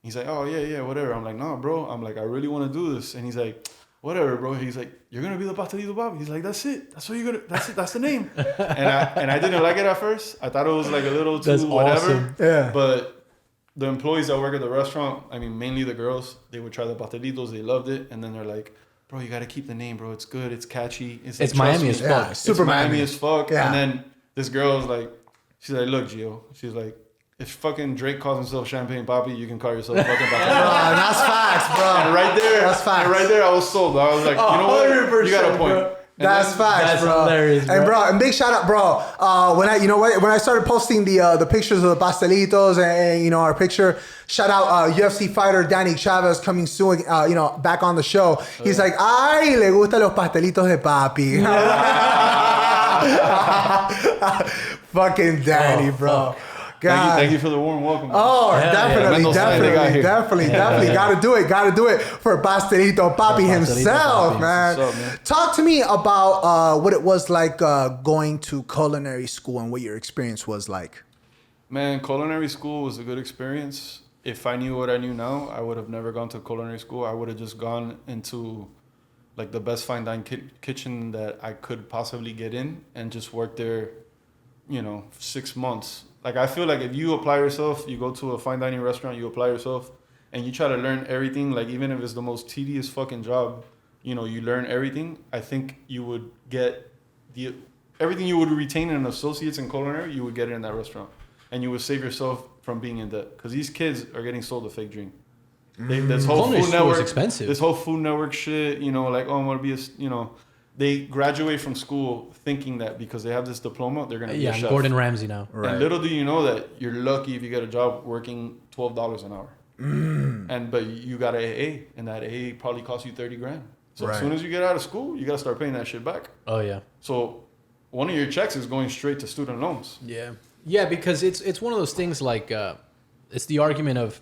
He's like, oh, yeah, whatever. I'm like, nah, bro. I'm like, I really want to do this. And he's like, whatever, bro. He's like, you're going to be the Pastelito Papii. He's like, that's it. That's what you're going to, that's it. That's the name. and I didn't like it at first. I thought it was like a little too That's whatever. awesome. Yeah. But the employees that work at the restaurant, I mean, mainly the girls, they would try the Pastelitos. They loved it. And then they're like, bro, you got to keep the name, bro. It's good. It's catchy. It's like, Miami trust as me. fuck. Yeah, super It's Miami Miami. as fuck. Yeah. And then this girl was like, she's like, look, Gio. She's like, if fucking Drake calls himself Champagne Papi, you can call yourself fucking Pastelitos. That's facts, bro. And right there, That's facts. and right there, I was sold. I was like, you know what? You got a 100%, point. bro. And That's then- facts, That's bro. hilarious, And bro. and big shout out, bro. When I started posting the pictures of the pastelitos and you know our picture, shout out UFC fighter Danny Chavez coming soon. Back on the show. He's like, ay, le gustan los pastelitos de papi. Fucking Danny, bro. God. Thank you for the warm welcome. Oh, Yeah, definitely, Mendoza, they got here. definitely. Gotta do it for Pastelito Papi himself, Papi. man. What's up, man? Talk to me about what it was like going to culinary school and what your experience was like. Man, culinary school was a good experience. If I knew what I knew now, I would have never gone to culinary school. I would have just gone into like the best fine dine kitchen that I could possibly get in and just work there, 6 months. Like, I feel like if you apply yourself, you go to a fine dining restaurant, you apply yourself, and you try to learn everything, like even if it's the most tedious fucking job, you learn everything. I think you would get everything you would retain in associates in culinary, you would get it in that restaurant. And you would save yourself from being in debt. Because these kids are getting sold a fake dream. This whole Culinary Food school is Network, expensive. This whole Food Network shit, like, oh, I'm going to be they graduate from school thinking that because they have this diploma, they're going to be a Yeah, chef. Gordon Ramsay now. Right. And little do you know that you're lucky if you get a job working $12 an hour. But you got an AA, and that AA probably costs you $30,000. So Right. as soon as you get out of school, you got to start paying that shit back. Oh yeah. So one of your checks is going straight to student loans. Yeah. Yeah, because it's one of those things like it's the argument of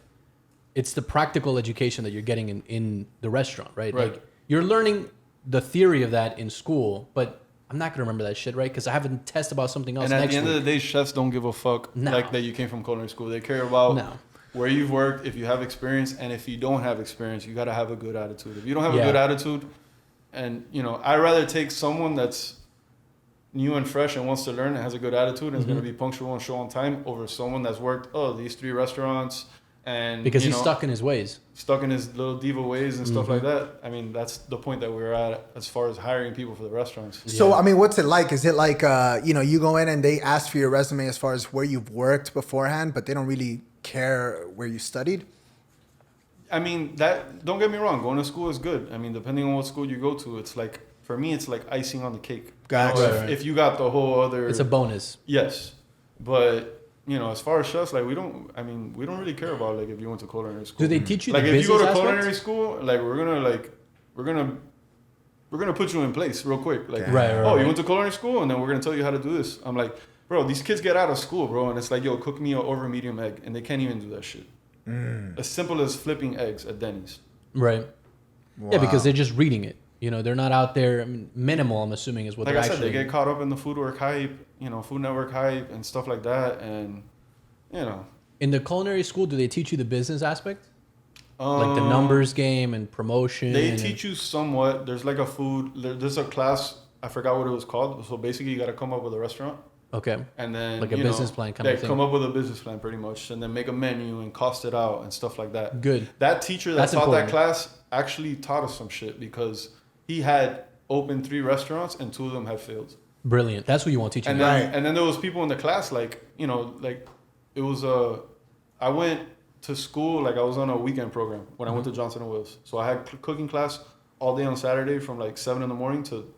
it's the practical education that you're getting in the restaurant, right? Right. Like you're learning the theory of that in school, but I'm not gonna remember that shit, right? Because I have a test about something else And at next the end week. of the day, chefs don't give a fuck No. like that you came from culinary school. They care about No. where you've worked, if you have experience, and if you don't have experience, you got to have a good attitude. If you don't have Yeah. a good attitude, and I'd rather take someone that's new and fresh and wants to learn and has a good attitude and is going to be punctual and show on time over someone that's worked these 3 restaurants and because he's stuck in his ways. stuck in his little diva ways and stuff like that. I mean, that's the point that we're at as far as hiring people for the restaurants. So, I mean, what's it like? Is it like, you go in and they ask for your resume as far as where you've worked beforehand, but they don't really care where you studied? I mean, don't get me wrong, going to school is good. I mean, depending on what school you go to, it's like, for me, it's like icing on the cake. Gotcha. If you got the whole other... It's a bonus. Yes. But, as far as chefs, like, we don't really care about, like, if you went to culinary school. Do they teach you like, the if you go business to aspect? culinary school, like, we're gonna put you in place real quick. Like, Right. oh, you went to culinary school, and then we're gonna tell you how to do this. I'm like, bro, these kids get out of school, bro, and it's like, yo, cook me an over medium egg, and they can't even do that shit. As simple as flipping eggs at Denny's. Right. Yeah, because they're just reading it. You know, they're not out there. I mean, minimal, I'm assuming, is what Like they're I said, actually. they get caught up in the Food Work hype, Food Network hype and stuff like that, and In the culinary school, do they teach you the business aspect? Like the numbers game and promotion? They teach you somewhat. There's like there's a class, I forgot what it was called. So basically, you got to come up with a restaurant. Okay. And then like a business plan kind of thing. Come up with a business plan pretty much, and then make a menu and cost it out and stuff like that. Good. That teacher that That's taught important. that class actually taught us some shit because he had opened 3 restaurants and 2 of them had failed. Brilliant. That's what you want teaching. And then there was people in the class like it was I went to school like I was on a weekend program when I went to Johnson and Wales. So I had cooking class all day on Saturday from like 7 a.m. to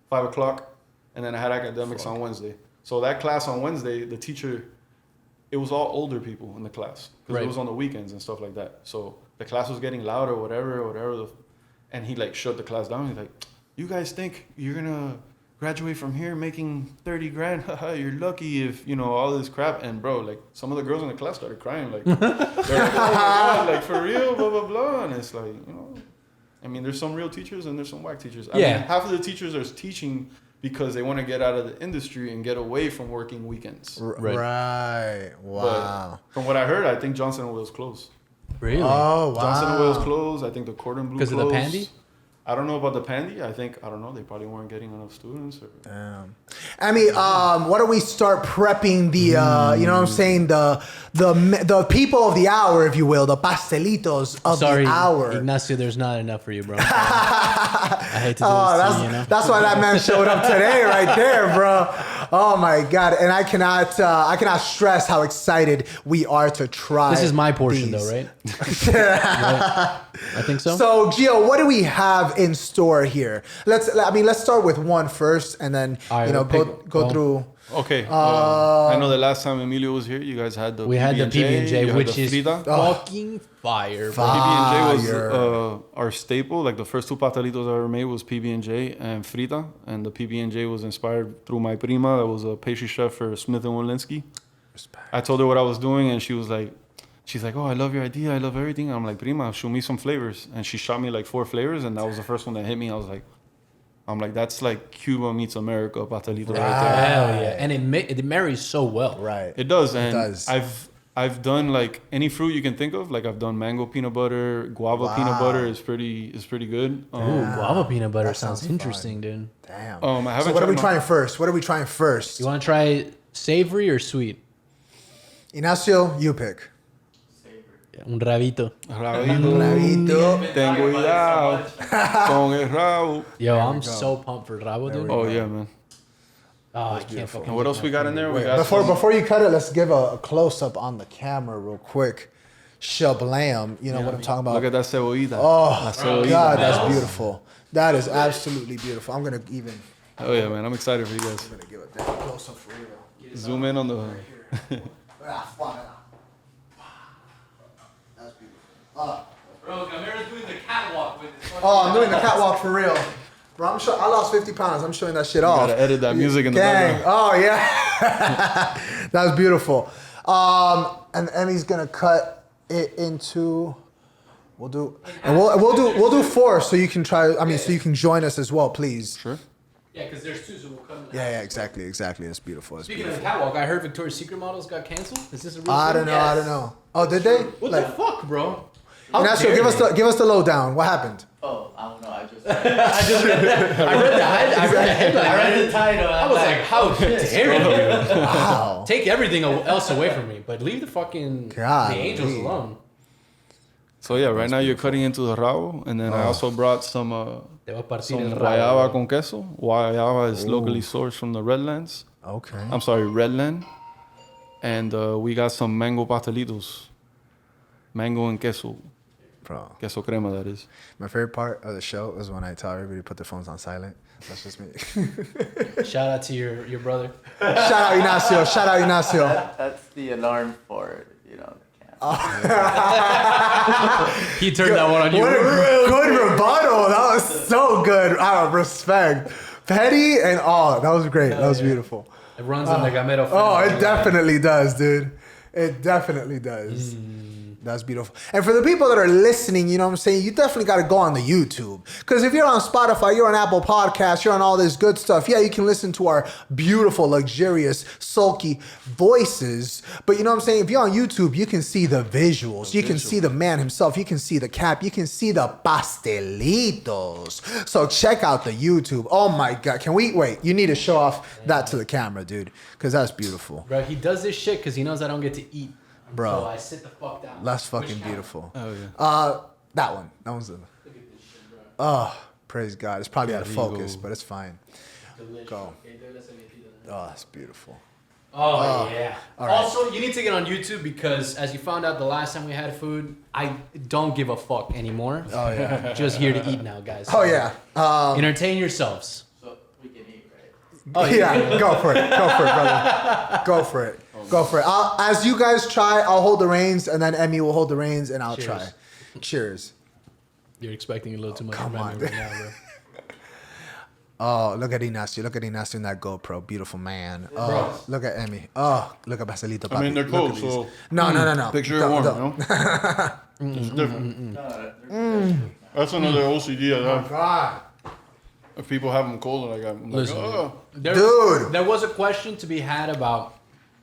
5 o'clock, and then I had academics on Wednesday. So that class on Wednesday, the teacher, it was all older people in the class because it was on the weekends and stuff like that. So the class was getting louder, whatever. And he like shut the class down. He's like, "You guys think you're gonna graduate from here making 30 grand? You're lucky if all this crap." And bro, like some of the girls in the class started crying, like they're like, "Oh my God, like for real, blah blah blah." And it's like, I mean, there's some real teachers and there's some whack teachers. I mean, half of the teachers are teaching because they want to get out of the industry and get away from working weekends. Right. Wow. But from what I heard, I think Johnson and Wales closed. Really? Oh, wow. Johnson and Wales closed. I think the Cordon Bleu closed. Because of the pandy? I don't know about the pandy. I don't know. They probably weren't getting enough students. Damn. I mean, why don't we start prepping the, you know what I'm saying, the people of the hour, if you will, the pastelitos of the hour. Ignacio, there's not enough for you, bro. I hate to do this to you, That's why that man showed up today, right there, bro. Oh my God! And I cannot stress how excited we are to try. This is my portion, these. though, right? Right? I think so. So, Gio, what do we have in store here? Let's start with one first, and then go through. Okay. I know the last time Emilio was here, you guys had the PB&J, which is Frida. fucking fire. Bro. PB&J was our staple. Like the first 2 pastelitos I ever made was PB&J and Frida, and the PB&J was inspired through my prima, that was a pastry chef for Smith & Wollensky. Respect. I told her what I was doing, and she's like, "Oh, I love your idea. I love everything." I'm like, "Prima, show me some flavors." And she shot me like 4 flavors, and that was the first one that hit me. I'm like, that's like Cuba meets America, pastelito right there. Hell yeah. And it marries so well. Right. It does. And it does. I've done like any fruit you can think of. Like I've done mango peanut butter, guava peanut butter is pretty good. Ooh, guava peanut butter sounds interesting, dude. Damn. So what are we trying first? You want to try savory or sweet? Ignacio, you pick. Un rabito. Rabito. Ten cuidado con el rabo. Yo, I'm so pumped for rabo, dude. Oh yeah, man. Oh, I can't fucking. What else we got in there? We got Before you cut it, let's give a close up on the camera real quick. Shablam, you know what I'm talking about. Look at that cebollita. Oh God, that's beautiful. That is absolutely beautiful. I'm gonna even. Oh yeah, man. I'm excited for you guys. I'm gonna give it that close up for real. Zoom in on the. That's beautiful. Bro, Gamero's doing the catwalk with this. I'm doing the catwalk for real. Bro, I lost 50 pounds. I'm showing that shit off. Gotta edit that music in the Gang. background. Oh yeah. That was beautiful. And Emi's gonna cut it into. We'll do 4 so you can try. So you can join us as well, please. Sure. Yeah, because there's 2, so we'll cut them. Yeah, exactly. That's beautiful. Speaking of the catwalk, I heard Victoria's Secret models got canceled. Is this a real I thing? don't know. Oh, did they? What the fuck, bro? Ignacio, give us the lowdown. What happened? Oh, I don't know. I just read the headline. I read the title. I was like, how dare you? Wow. Take everything else away from me, but leave the fucking God, the angels alone. So yeah, right now you're cutting into the rabo, and then I also brought some Te va a partir el rabo. guayaba con queso. Guayaba is locally sourced from the Redlands. Okay. I'm sorry, Redland. And we got some mango pastelitos. Mango and queso. Bro. Queso crema, that is. My favorite part of the show is when I tell everybody to put their phones on silent. That's just me. Shout out to your brother. Shout out Ignacio. That's the alarm for the camera. He turned that one on you. What a good rebuttal. That was so good. Out of respect. Petty and all. That was great. That was beautiful. It runs in the Gamero family. Oh, it definitely does, dude. It definitely does. That's beautiful. And for the people that are listening, you know what I'm saying? You definitely got to go on the YouTube. Because if you're on Spotify, you're on Apple Podcasts, you're on all this good stuff. Yeah, you can listen to our beautiful, luxurious, sulky voices. But you know what I'm saying? If you're on YouTube, you can see the visuals. You can see the man himself. You can see the cap. You can see the pastelitos. So check out the YouTube. Oh my God. Can we? Wait, you need to show off that to the camera, dude. Because that's beautiful. Bro, he does this shit because he knows I don't get to eat. Bro. So I sit the fuck down. That's fucking beautiful. Oh yeah. That one. That one's the. Look at this shit, bro. Oh, praise God. It's probably out of focus, Rigo. but it's fine. Delicious. Go. Okay, Oh, it's beautiful. Oh, yeah. all right. Also, you need to get on YouTube because, as you found out the last time we had food, I don't give a fuck anymore. Oh, yeah. Just here to eat now, guys. Oh, yeah. Entertain yourselves. So we can eat, right? Oh, yeah. Go for it. Go for it, brother. Go for it. Go for it. As you guys try, I'll hold the reins, and then Emi will hold the reins, and I'll Cheers. try. Cheers. You're expecting a little too much Come from me on. right now, bro. Oh, look at Ignacio. Look at Ignacio in that GoPro. Beautiful man. Oh, look at Emi. Oh, look at Pastelito Papii. I mean, they're Look cold, at these. so No. picture it warm, you know? It's different. That's another OCD I have. God. If people have them cold, like I'm like, Listen, oh. Dude. There was a question to be had about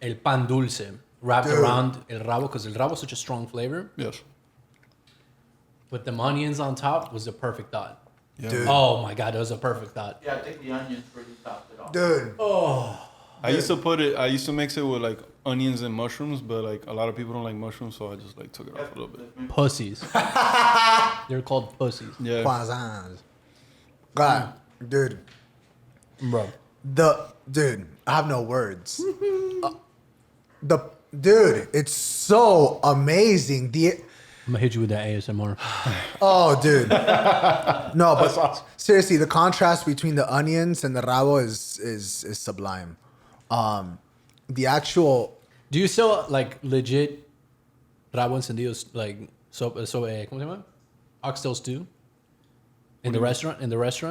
el pan dulce wrapped Dude. around el rabo because el rabo is such a strong flavor. Yes. With the onions on top was the perfect thought. Yeah. Dude. Oh my God, that was a perfect thought. Yeah, I think the onions really topped it off. Dude. I used to mix it with like onions and mushrooms, but like a lot of people don't like mushrooms, so I just like took it off a little bit. Pussies. They're called pussies. Yeah. Croissants. God. Dude. Bro. Dude, I have no words. Dude, it's so amazing. I'm gonna hit you with that ASMR. Oh, dude. No, but seriously, the contrast between the onions and the rabo is sublime. The actual Do you sell like legit rabo encendidos like ¿cómo se llama? Oxtail stew? In the restaurant?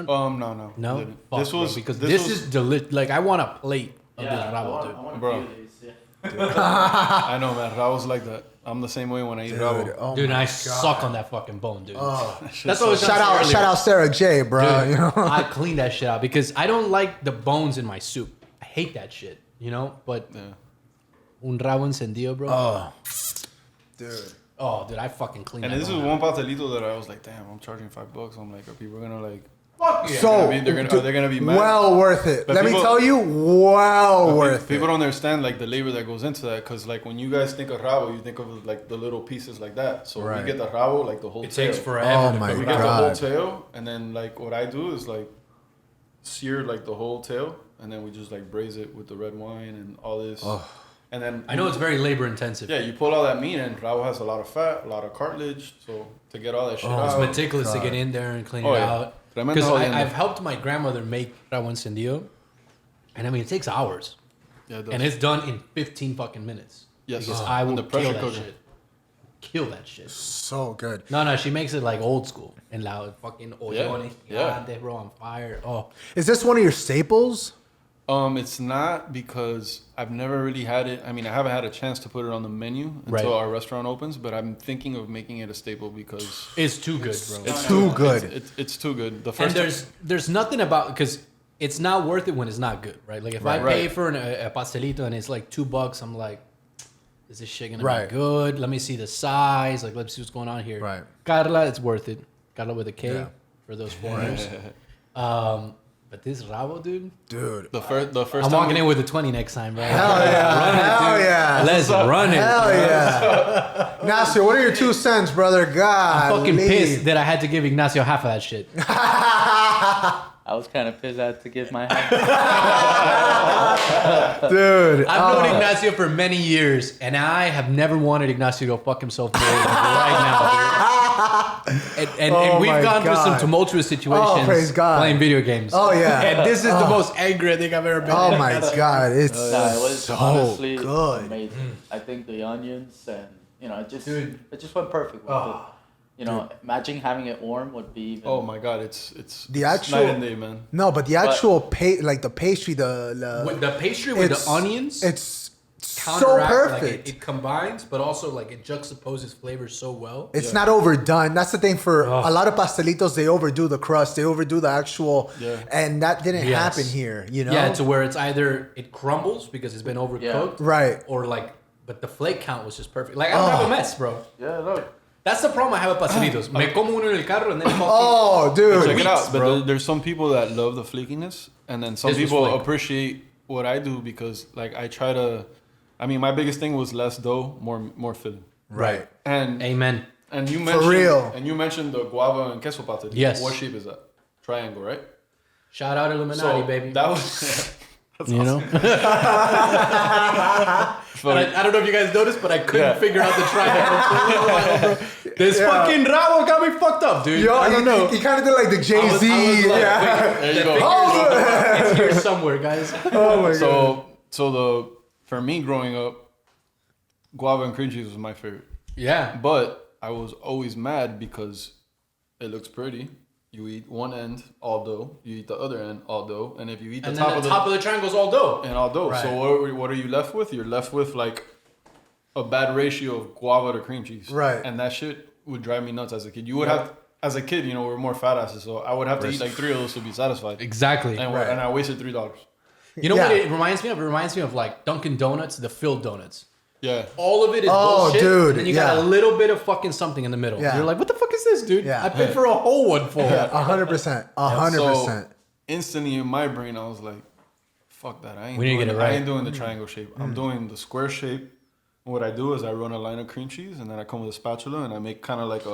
No. No? Didn't. Fuck, This was bro, because this is delicious. Like I want a plate of Yeah, this I rabo, want dude. a Bro. few of these, yeah. I know, man. Rabo's like that. I'm the same way when I eat rabo. oh Dude, my I God. suck on that fucking bone, dude. Oh. That's what I was Shout out Sarah J, bro. Dude, You know? I clean that shit out because I don't like the bones in my soup. I hate that shit, you know? But Yeah. un rabo encendido, bro. Dude. Oh, dude, I fucking clean And that this is bone one pastelito that I was like, damn, I'm charging $5. I'm like, are people gonna like? Fuck yeah. So Are they gonna be mad? well worth it. But Let me people- tell you, well worth it. People don't understand like the labor that goes into that, because like when you guys think of rabo, you think of like the little pieces like that. So Right. we get the rabo, like the whole It tail. takes forever. Oh to my cook We it. get the God. whole tail, and then like what I do is like sear like the whole tail, and then we just like braise it with the red wine and all this. And then I know it's very labor intensive. yeah, you pull all that meat, and rabo has a lot of fat, a lot of cartilage. So to get all that shit It's out, meticulous to get in there and clean Oh, it yeah. out. Tremendo Because jodiendo. I've helped my grandmother make rabo encendido, and I mean it takes hours, yeah, it does. and it's done in 15 fucking minutes. Yes. because Oh. I And will the kill pressure that cooker. shit. Kill that shit. So good. No, she makes it like old school and loud, fucking Yeah, ollones, yeah. gigante, bro, on fire. Oh, Is this one of your staples? It's not, because I've never really had it. I mean, I haven't had a chance to put it on the menu until Right. our restaurant opens, but I'm thinking of making it a staple because it's too good, bro. it's too good. It's too good. The And first there's nothing about, because it's not worth it when it's not good, right? Like if I pay Right. for a pastelito and it's like $2, I'm like, is this shit gonna Right. be good? Let me see the size. Like, let's see what's going on here. Right. Carla, it's worth it. Carla with a K Yeah. for those foreigners. But this rabo, dude, Dude. the first I'm time walking in with a 20 next time, bro. Hell yeah. Hell yeah. Let's run it. Hell yeah. Ignacio, what are your 2 cents, brother? God. I'm fucking pissed that I had to give Ignacio half of that shit. I was kind of pissed I had to give my hand. Dude. I've known Ignacio for many years, and I have never wanted Ignacio to go fuck himself more than right now, dude. And Oh we've my gone through some God. tumultuous situations Oh, praise God. playing video games. Oh, yeah. And this is the most angry I think I've ever been. Oh in. my God. It's Nah, it was so honestly good. amazing. I think the onions and Dude. it just went perfect with it. You know, imagine having it warm would be even. Oh my god, it's The it's actual- night and day, man. No, but the actual like the pastry, the With the pastry with it's- the onions. It's counteract, perfect. Like it combines, but also like it juxtaposes flavors so well. It's not overdone. That's the thing for a lot of pastelitos. They overdo the crust. They overdo the actual, and that didn't happen here. You know, Yeah, to where it's either it crumbles because it's been overcooked, right? Or like, but the flake count was just perfect. Like I don't have a mess, bro. Yeah, look. That's the problem I have with pastelitos. Me como uno en el carro and then fucking. Oh, dude. Check it out. Weeks, But bro. there's some people that love the flakiness, and then some This was people flake. appreciate what I do because, like, I try to. I mean, my biggest thing was less dough, more filling. Right. And Amen. and you mentioned real. And you mentioned the guava and queso pastelito. Yes. What shape is that? Triangle, right? Shout out Illuminati, So baby. that was. That's you know. But And I don't know if you guys noticed, but I couldn't figure out the triangle. This fucking rabo got me fucked up, dude. Yo, I don't know. He kind of did like the Jay I was Z. like, Yeah. there you go. It's here somewhere, guys. Oh my god. So for me growing up, guava and cream cheese was my favorite. Yeah. But I was always mad because it looks pretty. You eat one end all dough, you eat the other end all dough, and if you eat the And top then of the top of the triangle's all dough. and all dough, Right. so what are you left with? You're left with like a bad ratio of guava to cream cheese, Right. And that shit would drive me nuts as a kid. You would have, as a kid, you know, we're more fat asses, so I would have to eat like 3 of those to be satisfied. Exactly. And, and I wasted $3. You know Yeah. what it reminds me of? It reminds me of like Dunkin' Donuts, the filled donuts. Yeah. All of it is Oh, bullshit. dude, And then you got yeah. a little bit of fucking something in the middle. Yeah. You're like, what the fuck is this, dude? Yeah. I paid for a whole one full. 100%. 100%. So instantly in my brain, I was like, "Fuck that! I ain't. We need to doing get it I right. ain't doing the triangle shape. I'm doing the square shape." And what I do is I run a line of cream cheese, and then I come with a spatula, and I make kind of like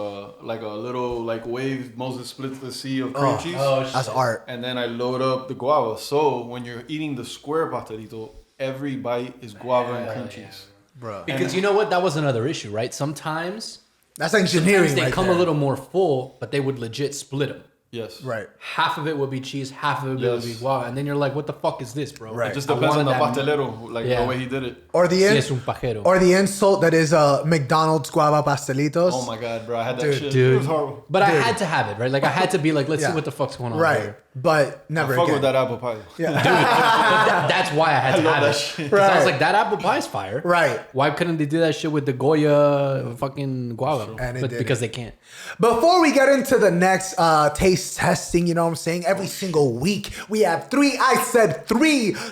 a little like wave. Moses splits the sea of cream cheese, That's art. and then I load up the guava. So when you're eating the square pastelito, every bite is guava and cream cheese. Bro. Because you know what? That was another issue, right? Sometimes That's engineering they right come there. a little more full, but they would legit split them. Yes. Right. Half of it would be cheese, half of it would be guava. And then you're like, what the fuck is this, bro? Right. It just I depends on the wanted that- pastelero, like Yeah. the way he did it. Or the Sí, es un pajero. or the insult that is McDonald's guava pastelitos. Oh my god, bro! I had that Dude, shit. It Dude. was horrible. But I had to have it, right? Like I had to be like, let's Yeah. see what the fuck's going on Right. here. But never I fuck again. with that apple pie. But that's why I had to love have that it. shit. 'Cause I was Right. like, that apple pie's fire. Right. Why couldn't they do that shit with the Goya fucking guava? And it But did because it. they can't. Before we get into the next taste testing, you know what I'm saying? Every single week we have three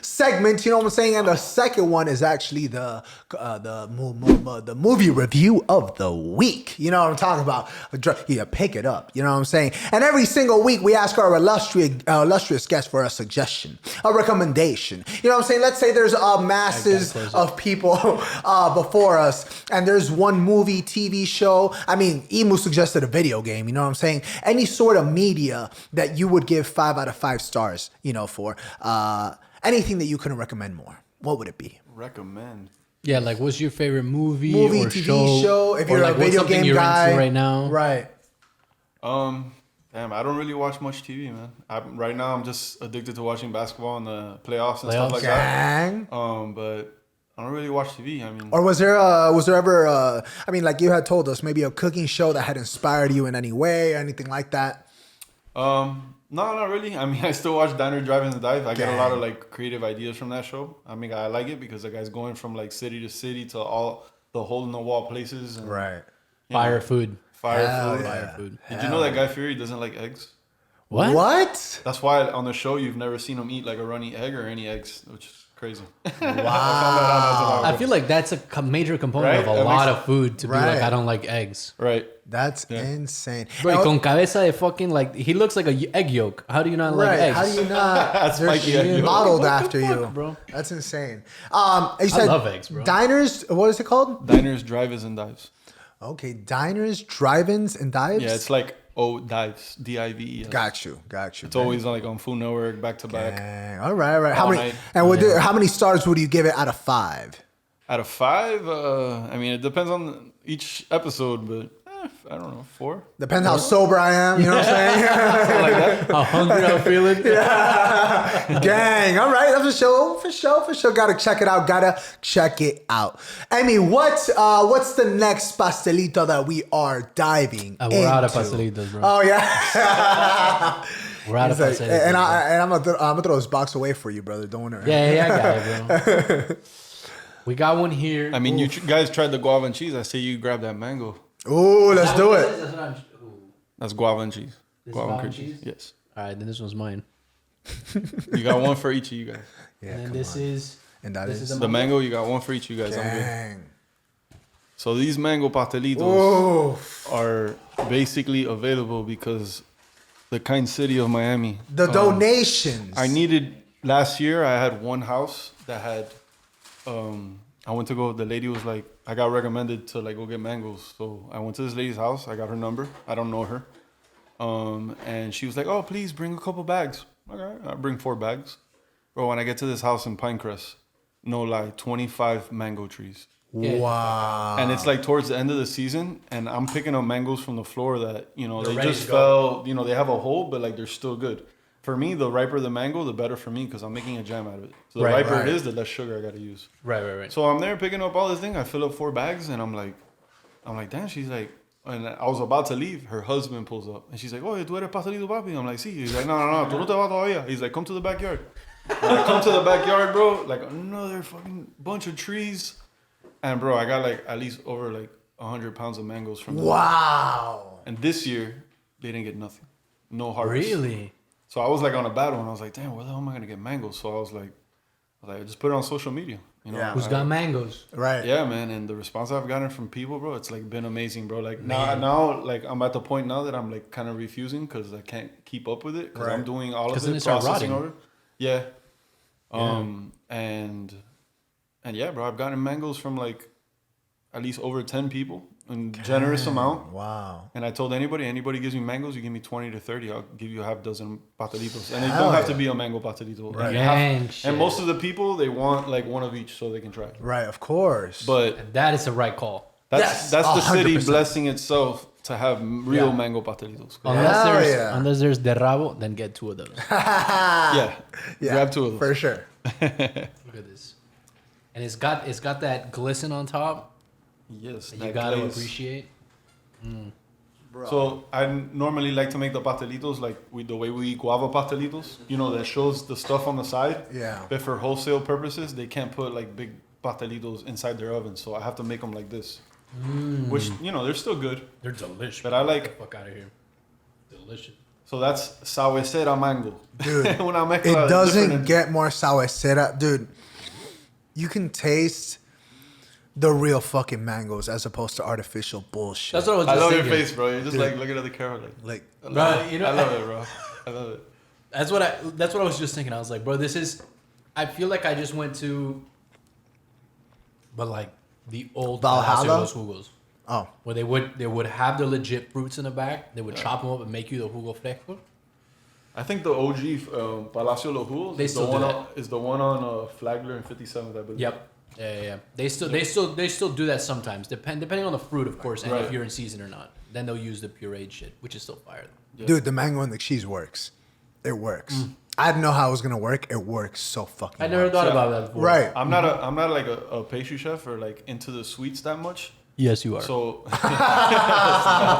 segments, you know what I'm saying? And the second one is actually the movie review of the week. You know what I'm talking about? Yeah, pick it up. You know what I'm saying? And every single week we ask our illustrious guest for a suggestion, a recommendation. You know what I'm saying? Let's say there's masses of people before us, and there's one movie, TV show. I mean, Emu suggested a video game. You know what I'm saying? Any sort of media that you would give 5 out of 5 stars. You know, for anything that you couldn't recommend more. What would it be? Recommend. Yeah, like what's your favorite movie Movie, or TV show. If or, you're like, a what's video something game you're guy into right now. right? Damn, I don't really watch much TV, man. Right now, I'm just addicted to watching basketball and the playoffs and stuff like that. Gang. But I don't really watch TV. I mean, Or was there ever I mean, like you had told us, maybe a cooking show that had inspired you in any way or anything like that? no, not really. I mean, I still watch Diner, Drive-Ins and Dive. I get a Gang. lot of like creative ideas from that show. I mean, I like it because the guy's going from like city to city to all the hole in the wall places and Right. Fire food. fire Hell food. yeah. Fire food. Did you know that Guy Fieri doesn't like eggs? What? What? That's why on the show you've never seen him eat like a runny egg or any eggs, which is crazy. Wow. I feel like that's a major component Right? of a That lot makes- of food to be Right. like, I don't like eggs. Right. That's Yeah. insane. Bro, Now- con cabeza de fucking like, he looks like a egg yolk. How do you not like right. eggs? How do you not? That's They're spiky egg yolk. modeled What the after fuck, you, bro? That's insane. You said love eggs, bro. Diners. What is it called? Diners, Drive-Ins and Dives. Okay, diners, drive-ins, and dives. Yeah, it's like dives, DIVES. Got you. It's always like on Food Network, back to back. Dang. All right, all right. How All many? night. And how many stars would you give it out of 5? Out of 5, I mean, it depends on each episode, but I don't know, 4. Depends how sober I am. You know what I'm saying? How hungry I'm feeling. Gang. All right, that's for sure. Gotta check it out. Emi, what's the next pastelito that we are diving into? We're out of pastelitos, bro. Oh yeah. We're out of He's like, pastelitos. and bro. I'm gonna throw this box away for you, brother. Don't worry. Yeah, I got it, bro. We got one here. I mean, you guys tried the guava and cheese. I say you grab that mango. Ooh, let's do it. That's what I'm. Ooh. That's guava and cheese. This Guava and guava cream and cheese. cheese? Yes. All right, then this one's mine. You got one for each of you guys. Yeah, And then come this on. is. And that this is is The mango, you got one for each of you guys. I'm good. Dang. So these mango pastelitos Ooh, are basically available because the kind city of Miami. the donations. I needed last year. I had one house that had. I went to go. The lady was like, I got recommended to like go get mangoes. So I went to this lady's house. I got her number. I don't know her. And she was like, "Oh, please bring a couple bags." Okay, I bring 4 bags. Bro, when I get to this house in Pinecrest, no lie, 25 mango trees. Wow. And it's like towards the end of the season, and I'm picking up mangoes from the floor that, you know, They're they ready just to go. fell, you know, they have a hole, but like they're still good. For me, the riper the mango, the better for me because I'm making a jam out of it. So the Right, riper right. it is, the less sugar I got to use. Right. So I'm there picking up all this thing. I fill up 4 bags, and I'm like, damn, she's like, and I was about to leave. Her husband pulls up, and she's like, "Oye, tú eres Pastelito Papii?" I'm like, "Sí." He's like, "No, tú no te vas todavía." He's like, "Come to the backyard." When I come to the backyard, bro, like another fucking bunch of trees. And bro, I got like at least over like 100 pounds of mangoes from them. Wow. And this year, they didn't get nothing. No harvest. Really? So I was like on a battle, and I was like, damn, where the hell am I going to get mangoes? So I was like, just put it on social media. You know, Yeah. Who's got mangoes? Right. yeah, man, and the response I've gotten from people, bro, it's like been amazing, bro. Like now, like I'm at the point now that I'm like kind of refusing because I can't keep up with it because I'm Right. doing all of 'Cause then it, it start processing rotting. over. Yeah. And yeah, bro, I've gotten mangoes from like at least over 10 people in generous amount. Wow. And I told anybody gives me mangoes, you give me 20 to 30, I'll give you a half dozen pastelitos. And it Hell don't have yeah. to be a mango pastelito. Right. You have- Dang shit. and most of the people, they want like one of each so they can try. Right, of course. But And that is the right call. Yes, that's the city 100%. blessing itself to have real Yeah. mango pastelitos. Unless there's the rabo, then get 2 of those. Yeah. Grab 2 of those. For sure. Look at this. And it's got that glisten on top Yes. that you that gotta glaze. appreciate. So I normally like to make the pastelitos like the way we eat guava pastelitos. You know, that shows the stuff on the side. Yeah. But for wholesale purposes, they can't put like big pastelitos inside their oven. So I have to make them like this. Which, you know, they're still good. They're delicious. But I like... Get the fuck out of here. Delicious. So that's sabuesera mango. Dude, Una mezcla it different doesn't and- get more sabuesera. Dude, you can taste the real fucking mangoes as opposed to artificial bullshit. That's what I was I just love thinking. your face, bro. You're just Dude. like looking at the camera like... Like, Bro, you know, I love it, bro. I love it. That's what I was just thinking. I was like, bro, this is. I feel like I just went to. But like the old Valhalla? Palacio de los Jugos, oh, where they would have the legit fruits in the back. They would chop them up and make you the jugo fresco. I think the OG Palacio Los Jugos They is, still the do one that. on, is the one on Flagler and 57th, I believe. Yep. Yeah. They still do that sometimes. Depending on the fruit, of course, and Right. if you're in season or not. Then they'll use the pureed shit, which is still fire. Yeah. dude, the mango and the cheese works. It works. I didn't know how it was gonna work. It works so fucking. I never well. thought Yeah. about that before. Right. I'm not like a pastry chef or like into the sweets that much. Yes, you are. So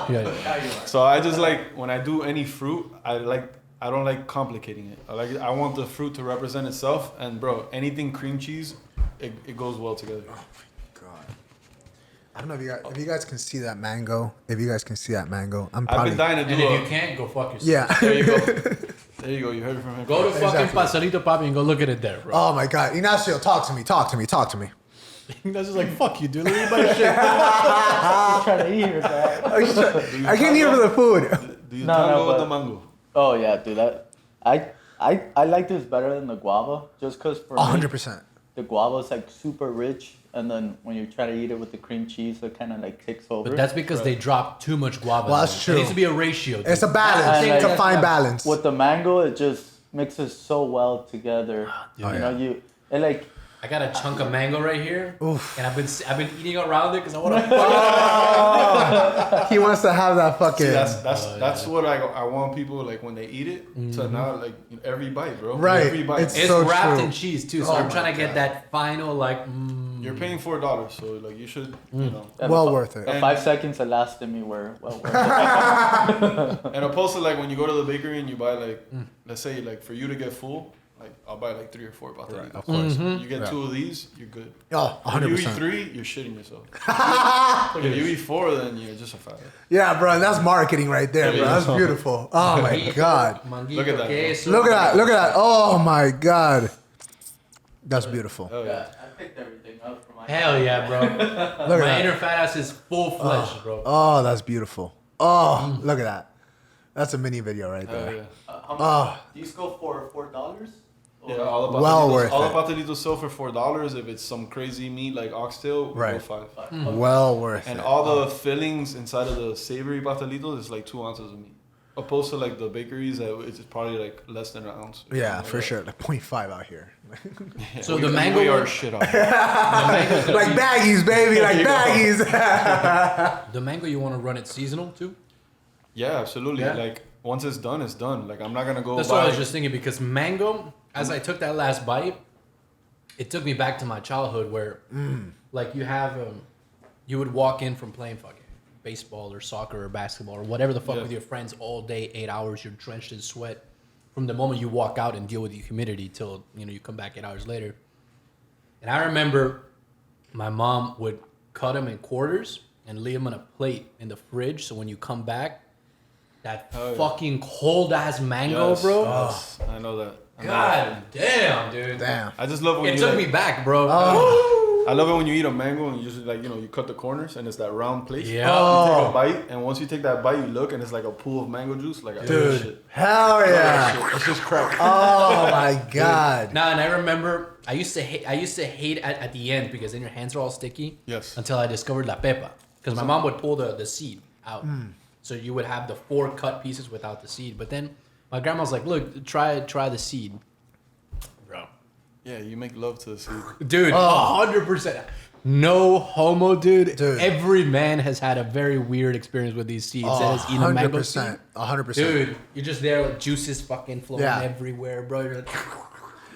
yeah. so I just like when I do any fruit, I don't like complicating it. I want the fruit to represent itself, and bro, anything cream cheese, it goes well together. God. I don't know if you guys can see that mango. If you guys can see that mango, I'm I've probably. been dying to And do if it. you can't, go fuck yourself. Yeah. There you go. There you go. You heard it from him. Go to fucking Exactly. Pastelito Papii and go look at it there, bro. Oh my God, Ignacio, talk to me. That's just like, fuck you, dude. Look at my shit. I'm trying to eat here, man. I came here for the food. Do you No, tango but- with the mango? Oh yeah, dude. I like this better than the guava, just cause for me, 100%. the guava is like super rich, and then when you try to eat it with the cream cheese, it kind of like takes over. But that's because they drop too much guava. Well, in that's it. true. It needs to be a ratio. Dude. It's a balance. And, It's a like, fine balance. with the mango, it just mixes so well together. Oh, You know, it like I got a chunk of mango right here, Oof. and I've been eating around it because I want to. He wants to have that fucking. See, that's what I want people like when they eat it to not like every bite, bro. Right. Every bite. It's It's so wrapped true. in cheese too, so Oh I'm my trying to get God. that final like. You're paying $4, so like you should, you know. and Well the worth it. The 5 seconds that lasted me were well worth it. And opposed to like when you go to the bakery and you buy like, let's say like for you to get full, Like I'll buy like 3 or 4 pastelitos. Right, of course. You get 2 of these, you're good. Oh, If you eat 100%. 3, you're shitting yourself. If you eat 4, then you're just a fat. Yeah, bro, that's marketing right there, bro. That's beautiful. Oh my god. Look at that, bro. Look at that. Look at that. Oh my god. That's beautiful. Oh, Yeah, I picked everything up for my. Hell yeah, bro. Look at My that. inner fat ass is full flesh, bro. Oh, that's beautiful. Oh, look at that. That's a mini video right there. yeah. How much? These go for $4? Yeah, all the Well pastelitos, worth all it. the pastelitos sell for $4. If it's some crazy meat like oxtail, we Right. go 5. Well worth And it. all the fillings inside of the savory pastelitos is like 2 ounces of meat. Opposed to like the bakeries, that it's probably like less than an ounce. Yeah, for sure. Like 0.5 out here. Yeah, So we- the mango we are one- shit off. Like baggies, baby. Like baggies. The mango, you want to run it seasonal too? Yeah, absolutely. Yeah. Like once it's done, it's done. Like I'm not gonna go. That's buy, what I was just thinking because mango, as I took that last bite, it took me back to my childhood where, like, you would walk in from playing fucking baseball or soccer or basketball or whatever the fuck Yeah. with your friends all day, 8 hours, you're drenched in sweat from the moment you walk out and deal with the humidity till, you come back 8 hours later. And I remember my mom would cut them in quarters and leave them on a plate in the fridge. So when you come back, that Oh, yeah. fucking cold ass mango, Yes, bro. yes, I know that. I know that. God damn, dude. Damn. I just love when It you took like, me back, bro. I love it when you eat a mango and you just like you cut the corners and it's that round plate. Yeah. You take a bite and once you take that bite, you look and it's like a pool of mango juice. Like I love that Dude. shit. Hell That yeah. shit. It's just crack. Oh my god. Nah, and I remember I used to hate at the end because then your hands are all sticky. Yes. Until I discovered la pepa, because my mom would pull the seed out, so you would have the 4 cut pieces without the seed. But then my grandma was like, "Look, try the seed, bro." Yeah, you make love to the seed. Dude, 100%. No homo, dude. Dude. Every man has had a very weird experience with these seeds. That is eating a mango seed. 100%. Dude, you're just there, like juices fucking flowing Yeah. everywhere, bro. You're like,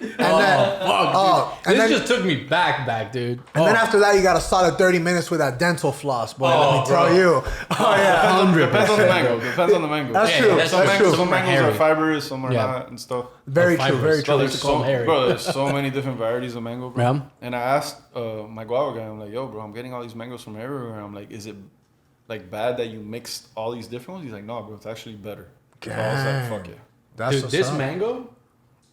And then, fuck, dude. and This then- just took me back, dude. and then after that, you got a solid 30 minutes with that dental floss, boy. Let me bro. tell you. Oh yeah. 100%. Depends on the mango. Depends on the mango. That's Yeah, true. that's That's true. true. Some mangoes hairy. are fibrous, some are Yeah. not, and stuff. Very true. Fibrous. Very Bro, true. they used to call them hairy. There's so many different varieties of mango, bro. Yeah. And I asked my guava guy, I'm like, yo, bro, I'm getting all these mangoes from everywhere. I'm like, is it like bad that you mixed all these different ones? He's like, no, bro, it's actually better. So I was like, fuck yeah. That's Dude, what's this up. mango,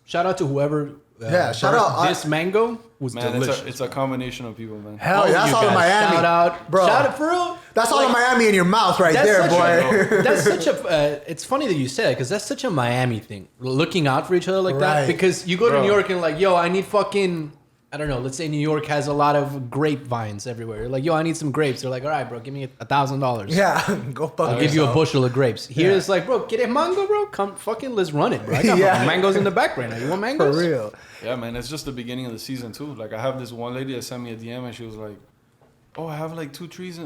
shout out to whoever. Yeah, shout birthed out. This mango was Man, delicious. it's a combination of people, man. Hell yeah, that's you all in guys. Miami. Shout out, bro. Shout out for real. That's all in Miami in your mouth right there, boy. That's such a. It's funny that you said it because that's such a Miami thing. Looking out for each other like Right. that. Because you go to Bro. New York and like, yo, I need fucking. I don't know. Let's say New York has a lot of grapevines everywhere. You're like, yo, I need some grapes. They're like, all right, bro, give me $1,000. Yeah, go fuck I'll give you a yourself. bushel of grapes. Here Yeah. it's like, bro, get a mango, bro. Come fucking, let's run it, bro. I got Yeah. fucking mangoes in the back right now. You want For mangoes? real. Yeah, man, it's just the beginning of the season, too. Like, I have this one lady that sent me a DM, and she was like, oh, I have like 3 trees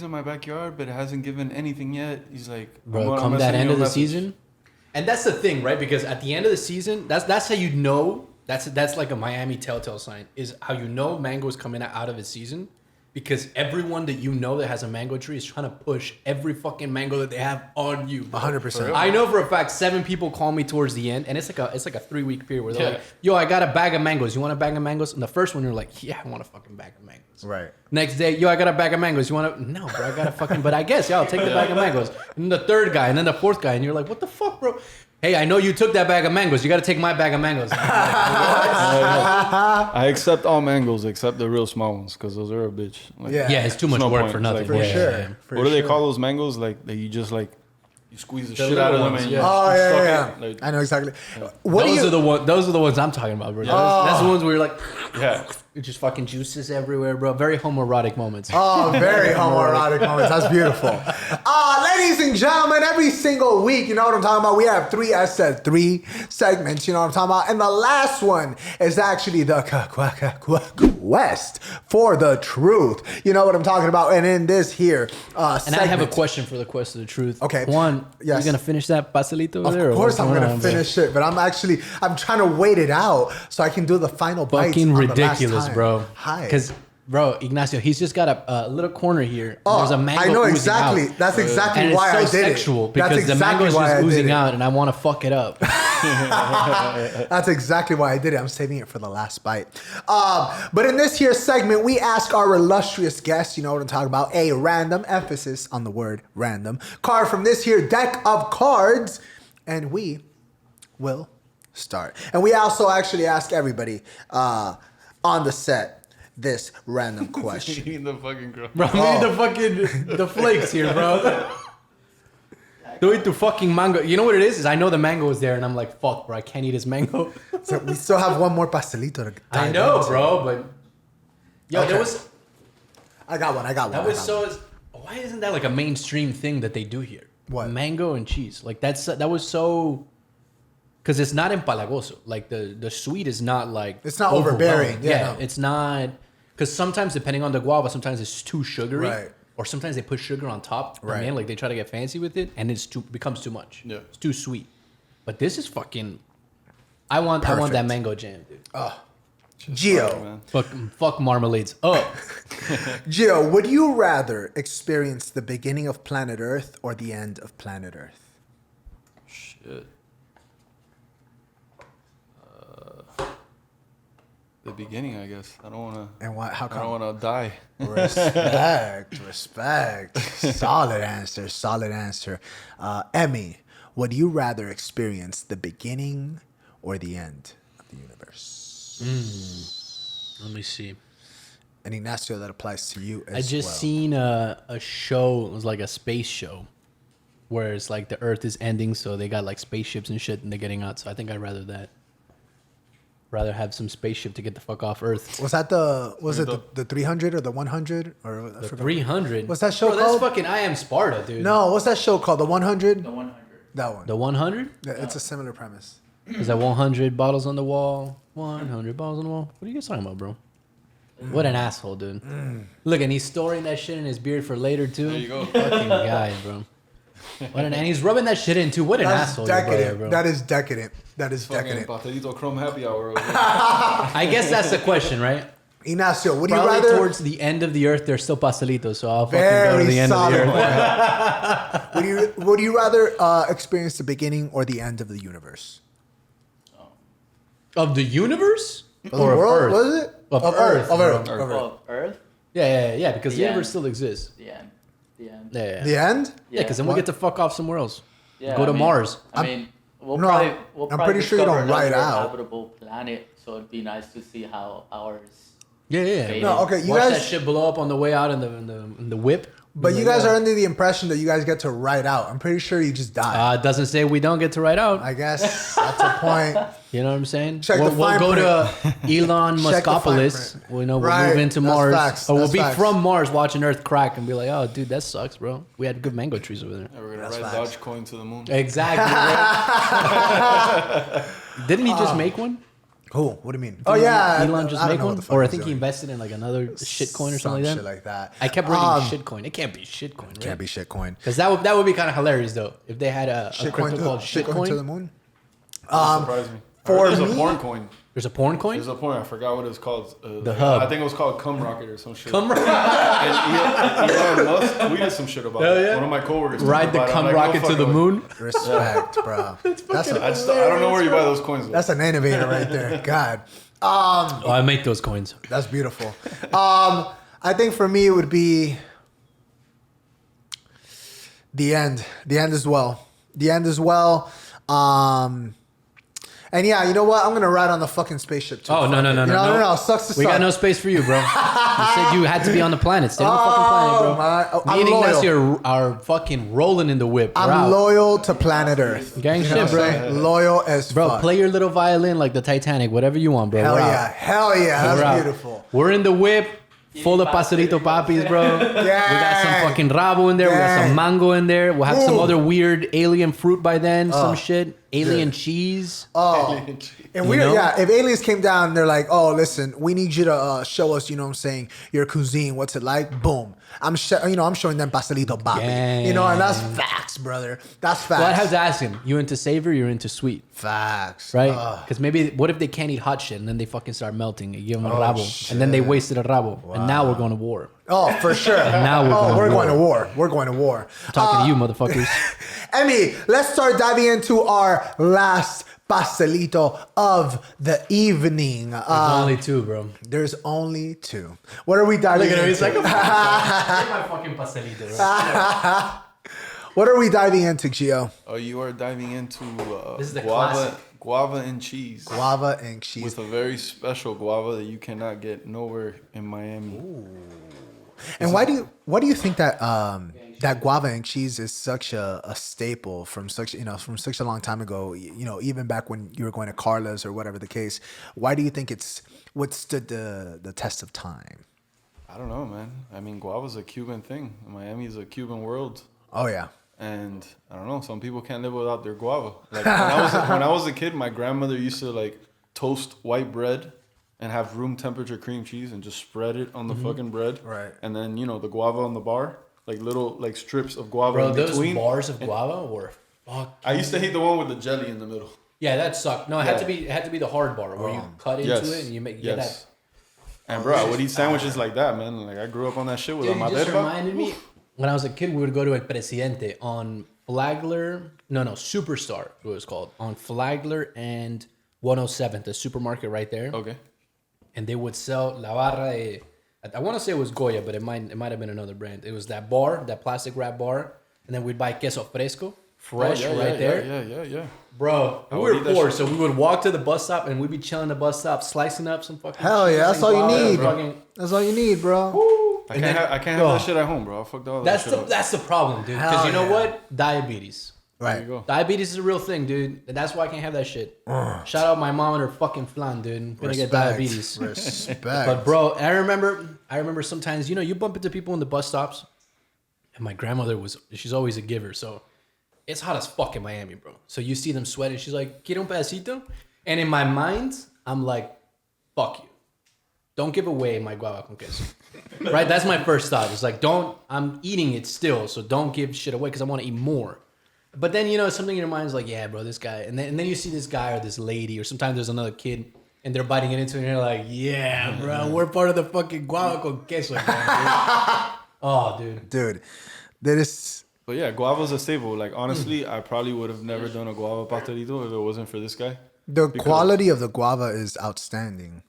in my backyard, but it hasn't given anything yet. He's like, Bro, I'm come that messaging end you a of the message. season. And that's the thing, right? Because at the end of the season, that's how you know. That's like a Miami telltale sign is how you know mango is coming out of its season, because everyone that you know that has a mango tree is trying to push every fucking mango that they have on you. 100%. I know for a fact 7 people call me towards the end, and it's like a 3-week period where they're Yeah. like, "Yo, I got a bag of mangoes. You want a bag of mangoes?" And the first one you're like, "Yeah, I want a fucking bag of mangoes." Right. Next day, yo, I got a bag of mangoes. You want to? No, bro, I got a fucking. But I guess, yeah, I'll take the bag of mangoes. And the third guy, and then the fourth guy, and you're like, "What the fuck, bro?" Hey, I know you took that bag of mangoes. You got to take my bag of mangoes. I accept all mangoes except the real small ones, because those are a bitch. Like, Yeah. Yeah, it's too much no work point. for It's nothing. like, For Yeah, sure. yeah, yeah. For What do they sure. call those mangoes? Like, that you just like, you squeeze the, shit little out of them ones, and yeah. you Oh suck yeah, it. yeah. Like, I know exactly. What Those do you? are the one. Those are the ones I'm talking about, bro. That's the ones where you're like, yeah. it just fucking juices everywhere, bro. Very homoerotic moments. Oh, very homoerotic moments. That's beautiful. Ladies and gentlemen, every single week, you know what I'm talking about? We have 3 segments, you know what I'm talking about? And the last one is actually the quest for the truth. You know what I'm talking about? And in this here And I have a question for the quest of the truth. Okay. One, Yes. you gonna finish that pastelito over there? Of or course what's I'm going gonna on, bro? finish it, but I'm trying to wait it out so I can do the final bites Fucking on the last ridiculous, time. bro. Hi. Because Bro, Ignacio, he's just got a little corner here. Oh, There's a mango I know oozing exactly. out. That's exactly And why I it's so did sexual it. because That's the exactly mango's why just I did oozing it. out and I want to fuck it up. That's exactly why I did it. I'm saving it for the last bite. But in this here segment, we ask our illustrious guests, you know what I'm talking about, a random, emphasis on the word random, card from this here deck of cards, and we will start. And we also actually ask everybody on the set this random question. Eating the fucking girl. Bro, I'm eating the flakes here, bro. Do it to fucking mango. You know what it is? I know the mango is there and I'm like, fuck, bro, I can't eat this mango. So we still have one more pastelito to I dive know, into. bro, but... Yo, Okay. there was... I got one. That was so... Why isn't that like a mainstream thing that they do here? What? Mango and cheese. Like that was so... Because it's not empalagoso. Like the sweet is not like... It's not overbearing. overwhelming. Yeah, no. It's not... Because sometimes, depending on the guava, sometimes it's too sugary. Right. Or sometimes they put sugar on top. Right. Man, like they try to get fancy with it, and becomes tue much. Yeah. It's too sweet. But this is fucking... I want that Perfect. mango jam, dude. Gio. Man. Fuck marmalades. Oh, Gio, would you rather experience the beginning of planet Earth or the end of planet Earth? Shit. The beginning, I guess. I don't wanna. And why? How I don't come? wanna die. Respect. Solid answer. Solid answer. Emi, would you rather experience the beginning or the end of the universe? let me see. And Ignacio, that applies to you as I just well. seen a show. It was like a space show, where it's like the Earth is ending, so they got like spaceships and shit, and they're getting out. So I think I'd rather that. Rather have some spaceship to get the fuck off Earth. Was that the 300 or the 100 or I The forgot. 300. What's that show Bro, called? that's fucking I Am Sparta, dude. No, what's that show called? The 100? The 100. That one. The 100? Yeah, it's a similar premise. Is that 100 bottles on the wall? 100 bottles on the wall? What are you guys talking about, bro? What an asshole, dude. Look, and he's storing that shit in his beard for later, too. There you go. Fucking guy, bro. And he's rubbing that shit in, too. What an That's asshole, your brother, decadent. bro. That is decadent. That is Fucking decadent. Pastelito Chrome Happy Hour. I guess that's the question, right? Ignacio, would you Probably rather... towards the end of the earth, there's still pastelitos, so I'll fucking go to Very the end of the solid earth. point. Would you rather experience the beginning or the end of the universe? Of the universe? Of the world? Was it? Of Earth, Of bro. Earth. Of Earth. Of Earth? Yeah, because the Yeah. universe still exists. The end. The end. Yeah. The end? Yeah, because then we What? get to fuck off somewhere else. Yeah, Go to I mean- Mars. I mean, we'll No, probably I'm pretty sure you discover don't write another out. habitable planet, so it'd be nice to see how ours. Yeah. No, okay, you Watch guys... that shit blow up on the way out in the whip. But you guys are under the impression that you guys get to write out. I'm pretty sure you just die. It doesn't say we don't get to write out. I guess that's a point. You know what I'm saying? Check we'll the we'll fine go to print. Elon Check the fine Muskopolis. print. We'll Right, move into that's Mars. facts, Or we'll that's be facts. from Mars watching Earth crack and be like, oh, dude, that sucks, bro. We had good mango trees over there. Yeah, we're gonna That's ride facts. Dogecoin to the moon. Exactly. Right? Didn't he just make one? Who? What do you mean? Oh, yeah. Elon just I don't make know what one? the fuck Or I he's think he doing. invested in like another shitcoin or Some something like shit that. like that. I kept reading shitcoin. It can't be shitcoin, right? Can't be shitcoin. Because that would be kind of hilarious though if they had a crypto called Shitcoin to the shitcoin. moon. Surprise me. for There's me- a porn coin. There's a porn coin. There's a porn. I forgot what it was called. The hub. I think it was called Cum Rocket or some shit. Come And Elon Musk tweeted some shit about Hell it. yeah. One of my coworkers. ride tweeted the about it. I'm cum like, no rocket to fucking the way. moon. Respect, bro. That's I don't know where you buy those coins. Though. that's an innovator right there. God. Oh, I make those coins. That's beautiful. I think for me it would be the end. The end as well. The end as well. And yeah, you know what? I'm gonna ride on the fucking spaceship too. Oh no. No. Sucks to We suck. got no space for you, bro. You said you had to be on the planet. Stay on the fucking planet, bro. my- oh, Me I'm and loyal. Ignacio are fucking rolling in the whip. We're I'm out. loyal to planet Earth. Gang You shit, know what bro. I'm saying? Loyal as Bro, fuck. play your little violin like the Titanic, whatever you want, bro. Hell We're yeah. out. Hell yeah. We're That's out. beautiful. We're in the whip, full of Pastelito Papis, bro. We got some fucking rabo in there. We got some Gang. mango in there. We'll have some Ooh. other weird alien fruit by then. Some shit. alien cheese. Oh, and we know? yeah. If aliens came down, they're like, "Oh, listen, we need you to show us, you know what I'm saying, your cuisine. What's it like?" Boom. I'm showing them Pastelito Papii. You know, and that's facts, brother. That's facts. Well, I have to ask him, you into savory or into sweet? Facts. Right? Because maybe, what if they can't eat hot shit and then they fucking start melting and give them a rabo shit. and then they wasted a rabo and now we're going to war. Oh, for sure. Now we're going to war. We're going to war. I'm talking to you, motherfuckers. Emi, let's start diving into our last pastelito of the evening. There's only two, bro. There's only two. What are we diving into? He's like, my fucking pastelito, bro. What are we diving into, Gio? Oh, you are diving into This is the classic. guava and cheese. Guava and cheese. With a very special guava that you cannot get nowhere in Miami. And why do you think that that guava and cheese is such a staple from such a long time ago? You know, even back when you were going to Carla's or whatever the case. Why do you think it's withstood the test of time? I don't know, man. I mean, guava's a Cuban thing. Miami is a Cuban world. Oh yeah. And I don't know, some people can't live without their guava. Like when I was a kid, my grandmother used to like toast white bread and have room temperature cream cheese and just spread it on the fucking bread. Right. And then, you know, the guava on the bar, like little like strips of guava Bro, in those between. bars of guava were fuck. I used to hate the one with the jelly in the middle. Yeah, that sucked. No, it had to be the hard bar where you cut into Yes. it and you get that. And bro, I would eat sandwiches like that, man. Like I grew up on that shit with Dude, a you just madeira. reminded me. When I was a kid, we would go to El Presidente on Flagler. No, Superstar, it was called. On Flagler and 107th, the supermarket right there. Okay. And they would sell la barra de, I want to say it was Goya, but it might have been another brand. It was that bar, that plastic wrap bar. And then we'd buy queso fresco, fresh there. Yeah. Bro, we would were eat that poor, shit. so we would walk to the bus stop and we'd be chilling the bus stop, slicing up some fucking Hell cheese yeah, that's and all you guava, need. fucking- That's all you need, bro. I can't have that shit at home, bro. I fucked all that shit up. That's the problem, dude. Because Hell you know yeah. what? Diabetes. There Right. you go. Diabetes is a real thing, dude. And that's why I can't have that shit. Shout out my mom and her fucking flan, dude. I'm gonna get diabetes. Respect. But bro, I remember sometimes, you know, you bump into people in the bus stops. And my grandmother she's always a giver, so it's hot as fuck in Miami, bro. So you see them sweating, she's like, "Quiere un pedacito?" And in my mind, I'm like, fuck you. Don't give away my guava con queso. Right? That's my first thought. It's like, I'm eating it still, so don't give shit away because I want to eat more. But then, you know, something in your mind is like, yeah, bro, this guy. And then you see this guy or this lady, or sometimes there's another kid, and they're biting it into it, and you're like, yeah, bro, we're part of the fucking guava con queso. Man, dude. Oh, dude. Dude, that is... But yeah, guava's a staple. Like honestly, I probably would have never done a guava pastelito if it wasn't for this guy. The quality of the guava is outstanding.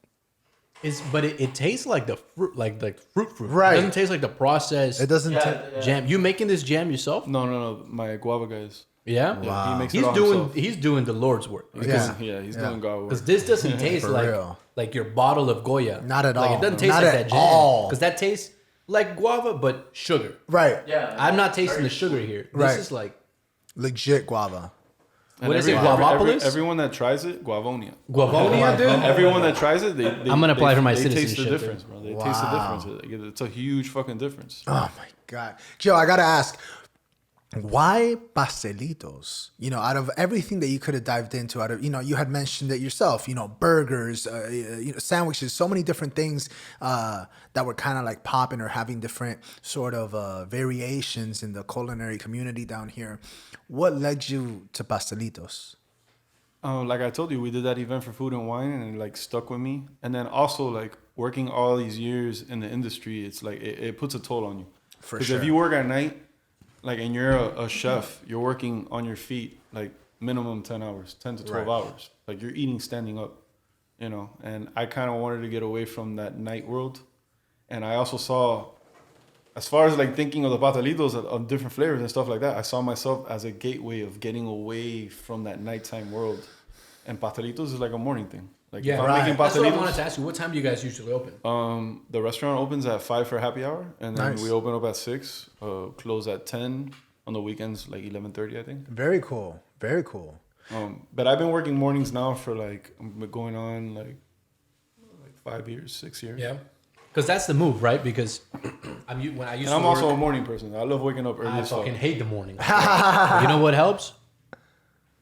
But it tastes like the fruit, like fruit. Right. It doesn't taste like the processed It doesn't... jam. You making this jam yourself? No. My guava guy is. Yeah. Yeah, he makes He's it all doing himself. he's doing the Lord's work. Yeah. He's doing guava. Because this doesn't taste real. like your bottle of Goya. Not at Like all. it doesn't taste Not like at that jam. all. Because that tastes like guava, but sugar. Right. Yeah. I'm not tasting the sugar here. This Right. is like Legit guava. what is it? Guavopolis? Everyone that tries it, guavonia. Guavonia, dude. And everyone that tries it, they I'm gonna apply for my they taste the citizenship, difference, bro. They taste the difference. It's a huge fucking difference. Oh my God. Joe, I gotta ask, why Pastelitos? You know, out of everything that you could have dived into, you had mentioned it yourself, you know, burgers, sandwiches, so many different things that were kind of like popping or having different sort of variations in the culinary community down here. What led you to Pastelitos? Like I told you, we did that event for Food and Wine, and it like stuck with me. And then also like working all these years in the industry, it's like it puts a toll on you. For Because sure. if you work at night, like, and you're a chef, you're working on your feet like minimum 10 hours, 10 to 12 hours. Like you're eating standing up, you know. And I kind of wanted to get away from that night world. And I also saw, as far as like thinking of the pastelitos of different flavors and stuff like that, I saw myself as a gateway of getting away from that nighttime world. And pastelitos is like a morning thing. Like if I'm making That's what I wanted pastelitos, to ask you. What time do you guys usually open? the restaurant opens at 5 for happy hour, and then Nice. we open up at 6, close at 10 on the weekends, like 11:30, I think. Very cool. Very cool. But I've been working mornings now for like going on like 5 years, 6 years. Yeah. Because that's the move, right? Because when I used And I'm to also work, a morning person. I love waking up early I as fuck. fucking hate the morning. You know what helps?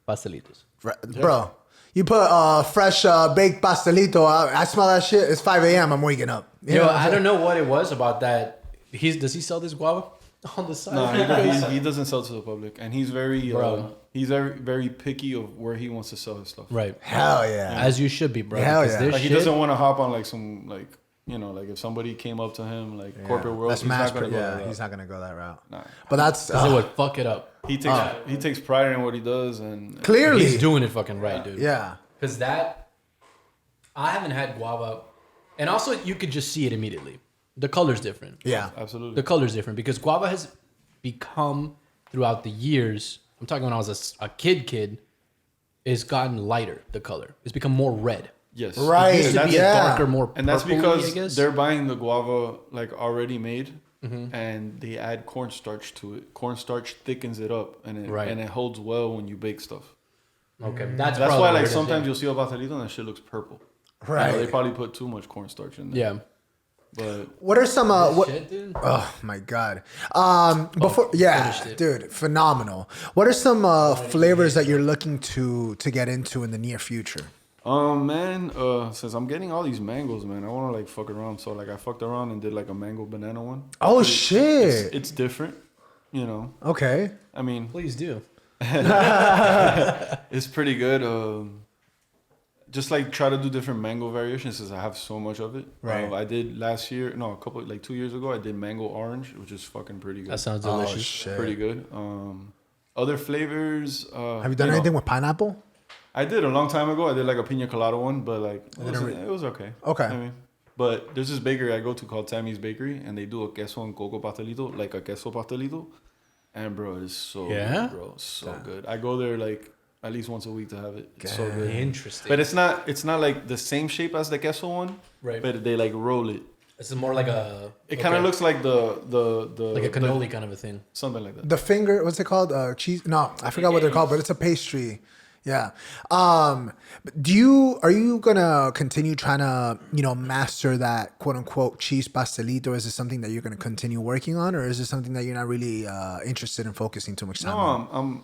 Pastelitos. Bro, you put fresh baked pastelito. I smell that shit. It's 5 a.m. I'm waking up. You know Yo, what I'm I saying? don't know what it was about that. Does he sell this guava on the side? No, he doesn't sell to the public, and he's very Bro. he's very picky of where he wants to sell his stuff. Right. Hell yeah. As you should be, bro. Hell because yeah. this Like he shit- doesn't want to hop on like some like like if somebody came up to him like corporate world, That's he's mass not gonna go that Yeah, route. he's not gonna go that route. Nah. But that's Because it would fuck it up. He takes pride in what he does, and clearly. He's doing it fucking right, dude. Yeah. Because I haven't had guava. And also, you could just see it immediately. The color's different. Yeah. absolutely. The color's different because guava has become, throughout the years, I'm talking when I was a kid, it's gotten lighter, the color. It's become more red. Yes, Right. It used to And be a yeah. darker, more and that's purpley, because I guess. they're buying the guava like already made, and they add cornstarch to it. Cornstarch thickens it up, and it holds well when you bake stuff. Okay, That's probably why what like it is, sometimes yeah. you'll see a pastelito and that shit looks purple. Right. They probably put too much cornstarch in there. Yeah. But What are some what? Shit, dude. Oh my god. Before finished it. dude, phenomenal. What are some flavors that you're looking to get into in the near future? man, since I'm getting all these mangoes, man, I want to like fuck around. So like I fucked around and did like a mango banana one. Oh shit. It's different, Okay. I mean, Please do. it's pretty good. Just like try to do different mango variations since I have so much of it. Right. I did last year, no, 2 years ago, I did mango orange, which is fucking pretty good. That sounds Oh delicious. shit. pretty good. Other flavors. Have you done anything with pineapple? I did a long time ago. I did like a pina colada one, but like it was okay. Okay. I mean, but there's this bakery I go to called Tammy's Bakery, and they do a queso and coco pastelito, like a queso pastelito, and bro, it's so good, bro, so good. I go there like at least once a week to have it. It's so good. Interesting. But it's not like the same shape as the queso one, Right. But they like roll it. This is more like a. It kind of looks like the like a cannoli kind of a thing. something like that. The finger, what's it called? Cheese? No, I forgot what they're called, but it's a pastry. Yeah. Are you gonna continue trying to, master that quote unquote cheese pastelito? Or is it something that you're gonna continue working on, or is it something that you're not really interested in focusing too much time on?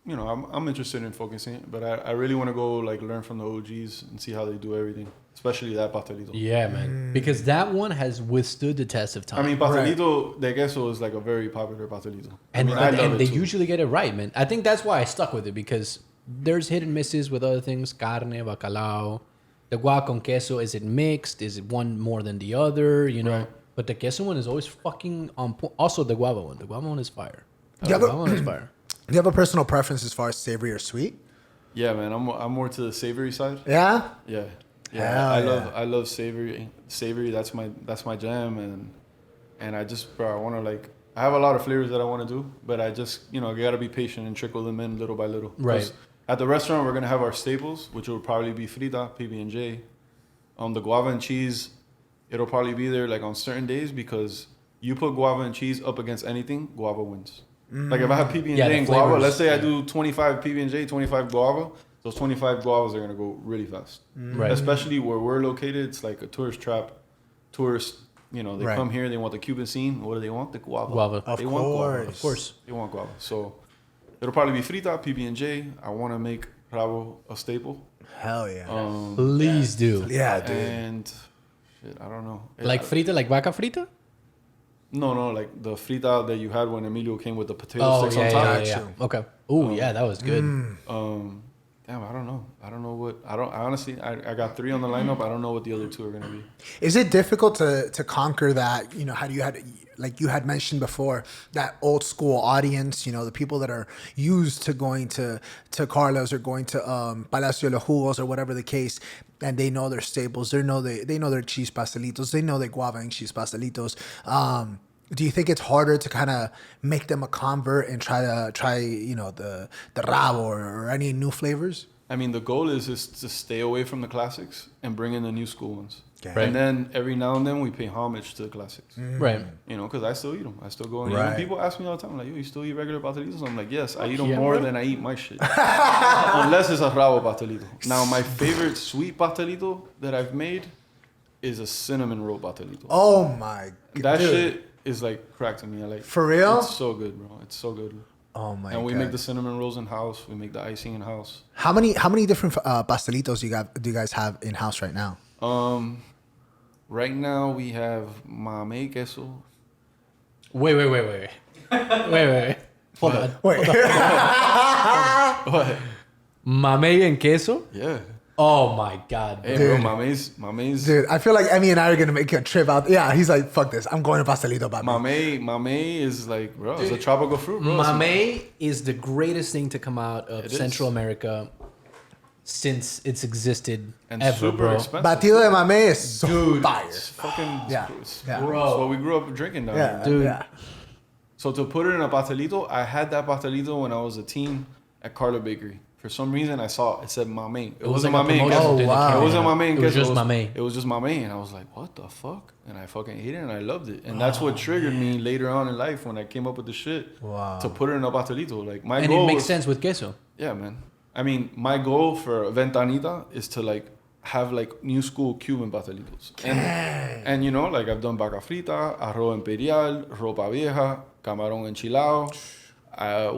No, I'm interested in focusing, but I really want to go like learn from the OGs and see how they do everything, especially that pastelito. Yeah, man. Because that one has withstood the test of time. I mean, pastelito de queso is like a very popular pastelito. And, I love and it they too. usually get it right, man. I think that's why I stuck with it because there's hit and misses with other things. Carne, bacalao. The guac con queso, is it mixed? Is it one more than the other? Right. But the queso one is always fucking on point. Also, the guava one. The guava one is fire. Yeah, The but- guava one is fire. Do you have a personal preference as far as savory or sweet? Yeah, man, I'm more to the savory side. Yeah. Yeah, Hell I love savory. Savory, that's my jam, and I just, bro, I want to like. I have a lot of flavors that I want to do, but I just, you gotta be patient and trickle them in little by little. Right. 'Cause at the restaurant, we're gonna have our staples, which will probably be frita, PB&J. The guava and cheese, it'll probably be there like on certain days because you put guava and cheese up against anything, guava wins. Like if I have PB&J Yeah, the and guava, flavors, let's say I yeah. do 25 PB&J, 25 guava, those 25 guavas are gonna go really fast. Right. Especially where we're located, it's like a tourist trap. Tourists, they Right. come here, they want the Cuban scene. What do they want? The guava. Guava. Of They want guava. course. Of course. They want guava. So it'll probably be frita, PB&J. I want to make rabo a staple. Hell yeah. Please do. Yeah, dude. And shit, I don't know. Like frita, like vaca frita? No, like the frita that you had when Emilio came with the potato Oh, sticks yeah, on top. yeah, yeah, yeah. Okay. Oh, yeah, that was good. Damn, I don't know. I don't know what. I honestly, I got 3 on the lineup. I don't know what the other 2 are gonna be. Is it difficult to conquer that? How do you had, like you had mentioned before, that old school audience? The people that are used to going to Carlos or going to Palacio de los Jugos or whatever the case, and they know their staples. They know their cheese pastelitos. They know their guava and cheese pastelitos. Do you think it's harder to kind of make them a convert and try the rabo or any new flavors? I mean, the goal is to stay away from the classics and bring in the new school ones. Okay. Right. And then every now and then we pay homage to the classics. Right. Because I still eat them. I still go and eat Right. them. People ask me all the time, like, yo, you still eat regular pastelitos? I'm like, yes, I eat them Yeah, more bro. than I eat my shit. Unless it's a rabo pastelito. Now, my favorite sweet pastelito that I've made is a cinnamon roll pastelito. Oh my god. that dude. shit is like crack to me. I like For real? It's so good, bro. It's so good. Oh my god. And we make the cinnamon rolls in house. We make the icing in house. How many different pastelitos do you guys have in house right now? Right now we have mame queso. Wait. Hold on. Wait. What? Mame and queso? Yeah. Oh my god. Hey, Dude. bro, mame's. Dude, I feel like Emi and I are gonna make a trip out. Yeah, he's like, fuck this. I'm going to Pastelito Papii. Mame is like, bro, it's a tropical fruit, bro. Mame is the greatest thing to come out of It Central is. America since it's existed And ever, super bro. expensive. Batido de mame is so Dude. fire. It's fucking, Yeah, it's, yeah. bro. It's what we grew up drinking down Yeah, here. Dude. yeah. So to put it in a pastelito, I had that pastelito when I was a teen at Carla Bakery. For some reason, I saw it said mame. It wasn't like a mame. promotion Oh, thing that wow. came It wasn't out. mame. It was queso. just mame. It was just mame, and I was like, "What the fuck?" And I fucking ate it, and I loved it. And that's what triggered me later on in life when I came up with the shit Wow. to put it in a pastelito. Like my And goal it makes was- sense with queso. Yeah, man. I mean, my goal for Ventanita is to like have like new school Cuban pastelitos. And you know, like I've done vaca frita, arroz imperial, ropa vieja, camarón enchilado.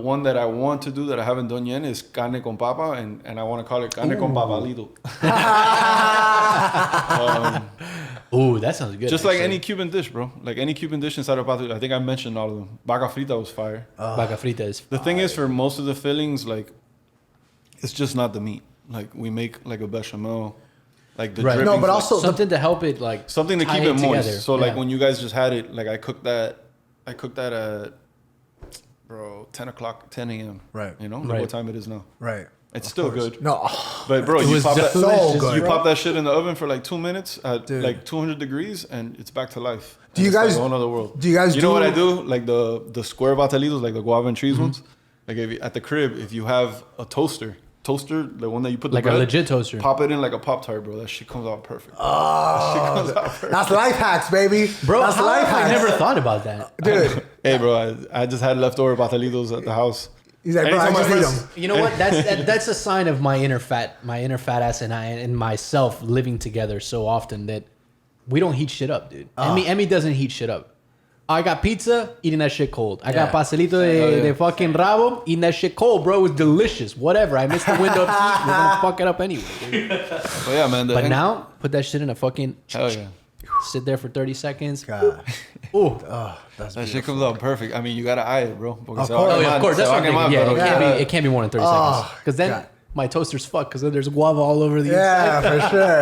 One that I want to do that I haven't done yet is carne con papa, and I want to call it carne con papalito. Ooh, that sounds good. Just like actually. any Cuban dish, bro. Like any Cuban dish inside of pastelito. I think I mentioned all of them. Vaca frita was fire. Vaca frita is The thing is, for most of the fillings, like, it's just not the meat. Like, we make, like, a bechamel. Like, the Right. drippings, No, but like, also something to help it like something to tie keep it moist. together. So, like, Yeah. when you guys just had it, like, I cooked that at, bro, 10 o'clock, 10 a.m. Right. You know? Like Right. what time it is now. Right. It's Of still course. good. No. But, bro, It you was pop that, so good. you bro. pop that shit in the oven for, like, 2 minutes at, Dude. like, 200 degrees, and it's back to life. Do And you it's like guys- a whole other world. do you guys You know do- what I do? Like, the square pastelitos, like the guava and cheese ones? Like, if you, at the crib, if you have a toaster, the one that you put the Like a bread, legit toaster. pop it in like a Pop-Tart, bro. That shit comes out perfect. Oh, That shit comes out perfect. that's life hacks, baby. Bro, that's how life have I hacks. never thought about that. Dude, Hey, bro, I just had leftover pastelitos at the house. he's like, bro, I Anytime just my eat friends- them. You know what? That's a sign of my inner fat ass and myself living together so often that we don't heat shit up, dude. Emmy doesn't heat shit up. I got pizza, eating that shit cold. I got pastelito de fucking rabo, eating that shit cold, bro. It was delicious. Whatever. I missed the window of heat. We're gonna fuck it up anyway, dude. But yeah, man. But now, put that shit in a fucking... Hell yeah. Sit there for 30 seconds. God. Ooh. Oh, that's That shit comes out perfect. I mean, you gotta eye it, bro. Of Because course. Oh, yeah, of course. That's what I'm thinking. Yeah, it can't be more than 30 seconds. Because then God. my toaster's fucked because then there's guava all over the inside. Yeah, for sure.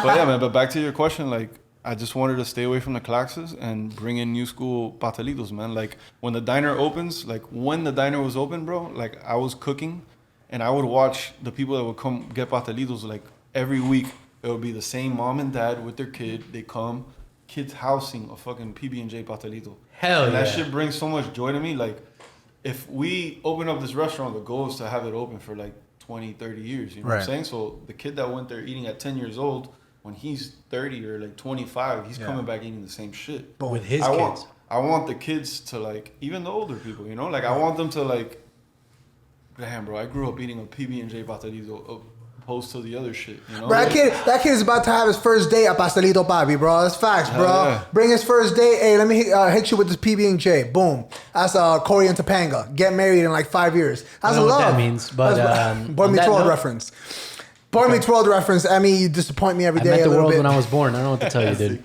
But yeah, man. But back to your question, like, I just wanted to stay away from the claxes and bring in new school pastelitos, man. Like, when the diner opens, like, when the diner was open, bro, like, I was cooking and I would watch the people that would come get pastelitos, like, every week. It would be the same mom and dad with their kid. They come, kids housing a fucking PB&J pastelito. Hell and that yeah. shit brings so much joy to me. Like, if we open up this restaurant, the goal is to have it open for, like, 20, 30 years. You know what Right. I'm saying? So the kid that went there eating at 10 years old, when he's 30 or like 25, he's coming back eating the same shit. With his I kids. want the kids to like, even the older people, you know, like I want them to like, damn, bro, I grew up eating a PB&J pastelito opposed to the other shit, you know? Bro, Like, that kid is about to have his first date at Pastelito Papii, bro. That's facts, bro. yeah. Bring his first date. Hey, let me hit you with this PB&J. Boom. That's Corey and Topanga. Get married in like 5 years. That's I don't know love. what that means, but, That's Boy on Meets that World note- reference. Boy Meets World reference. Emmy, you disappoint me every I day met a the little world bit. when I was born. I don't know what to tell you, dude.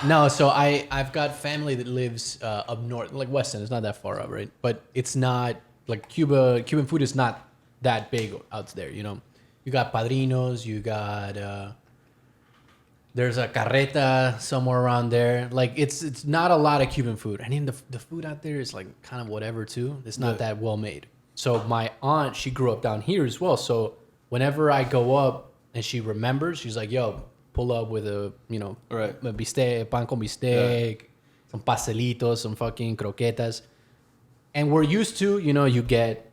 No, so I've got family that lives up north, like Weston. It's not that far up, right? But it's not like Cuban food is not that big out there, you know. You got padrinos, you got there's a carreta somewhere around there. Like it's not a lot of Cuban food. I mean the food out there is like kind of whatever too. It's not that well made. So my aunt, she grew up down here as well. So whenever I go up and she remembers, she's like, "Yo, pull up with a Right. a bistec, pan con bistec, some pastelitos, some fucking croquetas." And we're used to, you get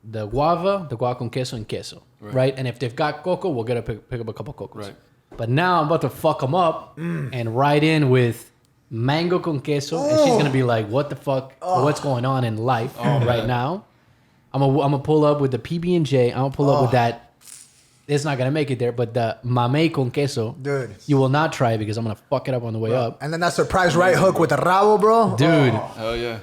the guava con queso and queso, right? And if they've got cocoa, we'll get pick up a couple cocos. Right. But now I'm about to fuck them up and ride in with mango con queso, and she's gonna be like, "What the fuck? What's going on in life right now?" I'm gonna pull up with the PB&J. I'm gonna pull up with that. It's not gonna make it there, but the mame con queso, Dude. you will not try it because I'm gonna fuck it up on the way up, And then that surprise right hook with the rabo, bro. dude. hell yeah.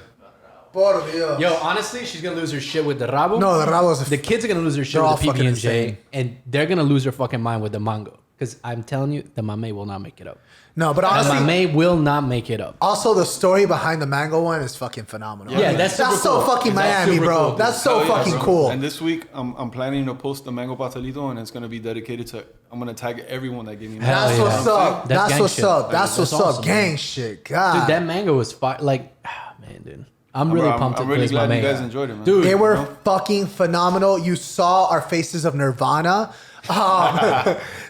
Por Dios. Yo, honestly, she's gonna lose her shit with the rabo. No, the rabo is The kids are gonna lose their shit They're all with the fucking PB&J, insane. and they're gonna lose their fucking mind with the mango. Because I'm telling you, the mame will not make it up. No, but The honestly, mame will not make it up. also the story behind the mango one is fucking phenomenal. Yeah, that's super so cool. fucking That's Miami, super bro. cool, dude. That's so Hell yeah, fucking bro. cool. And this week, I'm planning to post the mango pastelito, and it's gonna be dedicated to. I'm gonna tag everyone that gave me. Hell That's yeah. what's up. That's That's gang what's shit. up. That's That's what's up. awesome, Gang man. shit. God. Dude, that mango was fire. Like, man, dude. I'm really Bro, pumped I'm to really this glad mame. you guys enjoyed it, man. Dude, They were you know? fucking phenomenal. You saw our faces of Nirvana.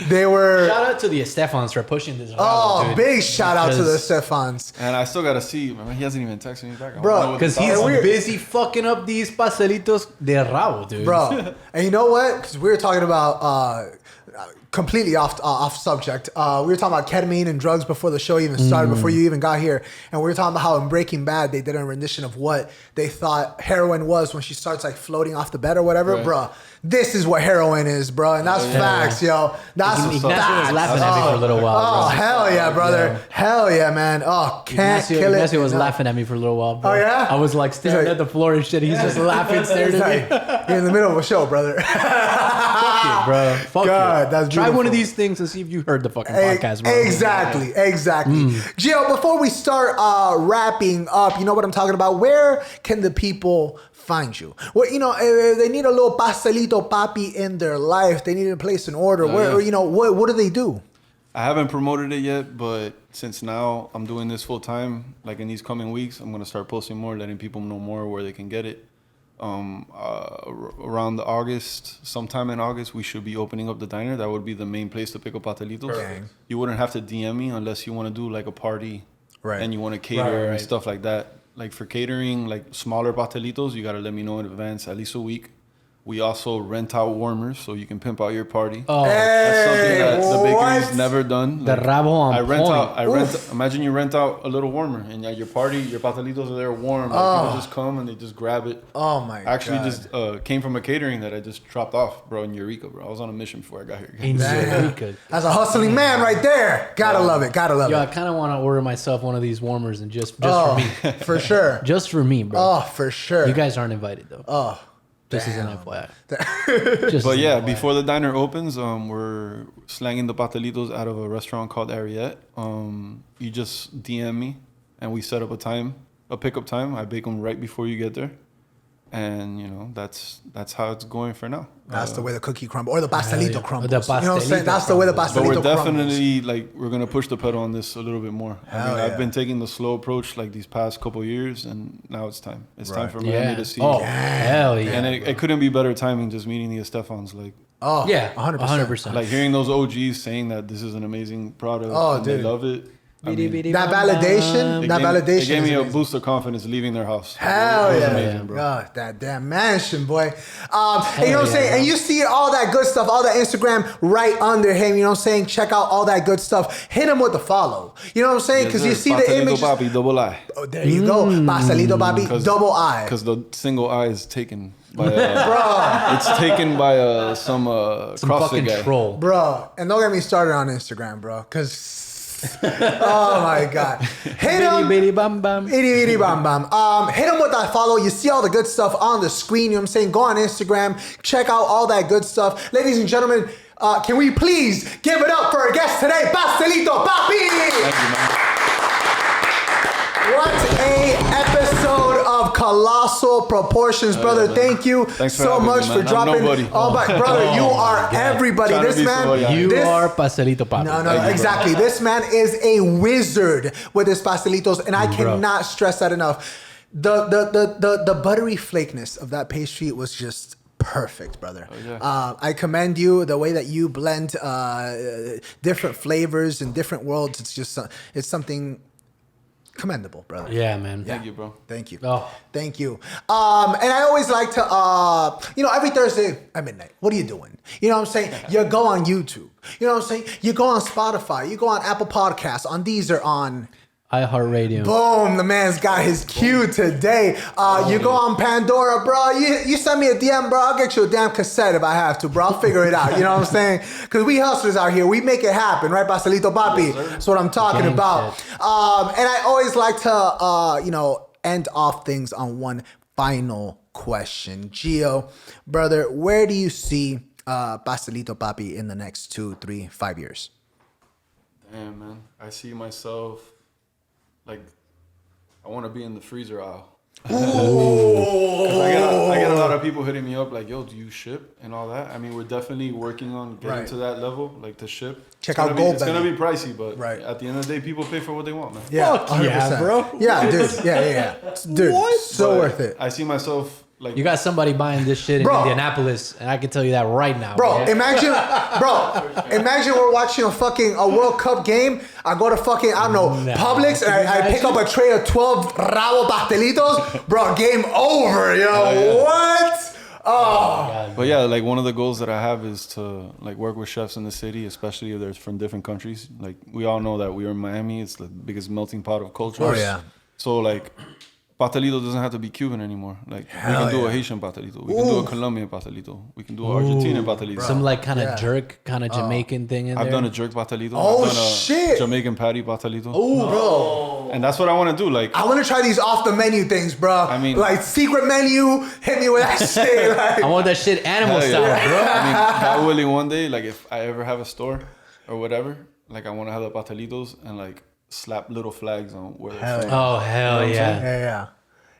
They were. shout out to the Estefans for pushing this. Oh, dude. big shout out to the Because- Stefans. And I still gotta see. Man, he hasn't even texted me back. I Bro, wanna know what Because the he's thoughts are. weird. busy fucking up these pastelitos de rabo, dude. Bro, and you know what? Because we were talking about completely off subject. We were talking about ketamine and drugs before the show even started, before you even got here, and we were talking about how in Breaking Bad they did a rendition of what they thought heroin was when she starts like floating off the bed or whatever, Right. bro. This is what heroin is, bro, and that's facts, yo. That's Ignacio was facts. laughing at me for a little while, Oh, bro. hell yeah, brother. Hell yeah, man. Oh, can't kill it. Ignacio was No. laughing at me for a little while, bro. Oh, yeah? I was like staring like- at the floor and shit. He's just laughing, staring It's at me. like, you're in the middle of a show, brother. Fuck it, bro. Fuck God, it. that's Try one beautiful. of these things and see if you heard the fucking podcast, bro. Exactly. Gio, before we start wrapping up, you know what I'm talking about? Where can the people find you? Well, you know, if they need a little Pastelito Papii in their life, they need to place an order. Where, yeah. you know, what do they do? I haven't promoted it yet, but since now I'm doing this full time, like in these coming weeks, I'm gonna start posting more, letting people know more where they can get it. Around August, sometime in August, we should be opening up the diner. That would be the main place to pick up pastelitos. Bang. You wouldn't have to DM me unless you want to do like a party, Right. and you want to cater Right. and stuff like that. Like for catering, like smaller pastelitos, you gotta let me know in advance, at least a week. We also rent out warmers, so you can pimp out your party. Oh, That's something that the bakery's what? never done. The rabo on I rent point. out. I rent. Imagine you rent out a little warmer, and at your party, your pastelitos are there warm. Like people just come and they just grab it. Oh my I actually God. just came from a catering that I just dropped off, bro, in Eureka, bro. I was on a mission before I got here. in Damn. Eureka. That's a hustling man right there. Gotta love it. Gotta love Yo, I it. kind of want to order myself one of these warmers and just Oh, for me. for sure. Just for me, bro. Oh, for sure. You guys aren't invited, though. Oh, Just as an damn. FYI. Just But as an yeah, FYI. before the diner opens, we're slanging the pastelitos out of a restaurant called Ariette. You just DM me, and we set up a pickup time. I bake them right before you get there, and you know that's how it's going for now. That's the way the cookie crumbles, or the pastelito yeah. crumbles. The you know what I'm saying? pastelito That's the way the crumbles. But pastelito we're crumbles. definitely we're gonna push the pedal on this a little bit more. I Hell mean, yeah. I've been taking the slow approach like these past couple years, and now it's time. It's time Right. for Miami Yeah. to see. Oh, hell yeah. And it couldn't be better timing just meeting the Estefans. Like Oh, Yeah, 100%. 100%. like hearing those OGs saying that this is an amazing product Oh, and dude. they love it. I mean, That validation, it that gave, validation. it gave me is a amazing. boost of confidence leaving their house. Hell It was yeah, amazing, bro. God, that damn mansion, boy. And you know what I'm yeah, saying? bro. And you see all that good stuff, all that Instagram right under him. You know what I'm saying? Check out all that good stuff. Hit him with the follow. You know what I'm saying? Because you see the Pastelito image. Papii, double I. Oh, there you go. Pastelito Papii, double I. Because the single I is taken by it's taken by some Some CrossFit fucking guy. troll. Bro, and don't get me started on Instagram, bro. Because, oh my God. Hit him. Bitty bam bam. Itty bitty bam bam. Hit him with that follow. You see all the good stuff on the screen. You know what I'm saying? Go on Instagram. Check out all that good stuff. Ladies and gentlemen, can we please give it up for our guest today, Pastelito Papii? Thank you, man. What a episode of colossal proportions, brother. man. Thank you Thanks for so having me, much man. for I'm dropping. nobody. Oh my brother, you are everybody. Trying to This be man, somebody. You this, are Pastelito Papii. No, exactly. This man is a wizard with his pastelitos, and I cannot stress that enough. The buttery flakiness of that pastry was just perfect, brother. yeah. I commend you the way that you blend different flavors and different worlds. It's just it's something commendable, brother. Yeah, man. Thank you, bro. Thank you. Oh. Thank you. And I always like to, every Thursday at midnight, what are you doing? You know what I'm saying? You go on YouTube. You know what I'm saying? You go on Spotify. You go on Apple Podcasts, on Deezer, on... iHeartRadio. Boom, the man's got his cue today. You go on Pandora, bro. You send me a DM, bro. I'll get you a damn cassette if I have to, bro. I'll figure it out. You know what I'm saying? Because we hustlers out here. We make it happen, right, Pastelito Papii? That's what I'm talking Gang about. shit. And I always like to, end off things on one final question. Gio, brother, where do you see Pastelito Papii in the next 2, 3, 5 years? Damn, man. I see myself, like, I want to be in the freezer aisle. I get a lot of people hitting me up like, yo, do you ship and all that? I mean, we're definitely working on getting to that level, like to ship. Check out Gold. It's going to be pricey, but right. at the end of the day, people pay for what they want, man. Yeah, Fuck yeah, bro. Yeah, dude. Yeah. Dude, so But worth it. I see myself like... You got somebody buying this shit in Indianapolis, and I can tell you that right now. Bro, man. imagine we're watching a World Cup game. I go to fucking, I don't know, Publix, and I pick up a tray of 12 Rabo Pastelitos. Bro, game over, yo. What? Oh. But yeah, like one of the goals that I have is to like work with chefs in the city, especially if they're from different countries. Like we all know that we're in Miami. It's the biggest melting pot of cultures. Oh, yeah. So like... Pastelito doesn't have to be Cuban anymore. Like we can do a Haitian pastelito. We can do a Colombian pastelito. We can do an Argentinian pastelito. Some like kind of jerk, kind of Jamaican thing in there. I've done a jerk pastelito. Oh, I've done a shit. Jamaican patty pastelito. Oh, bro. And that's what I want to do. Like I want to try these off the menu things, bro. I mean, like secret menu, hit me with that shit. Like, I want that shit animal style, bro. I mean, God willing, one day, like if I ever have a store or whatever, like I want to have the pastelitos and like slap little flags on where they're from. Oh hell yeah. yeah.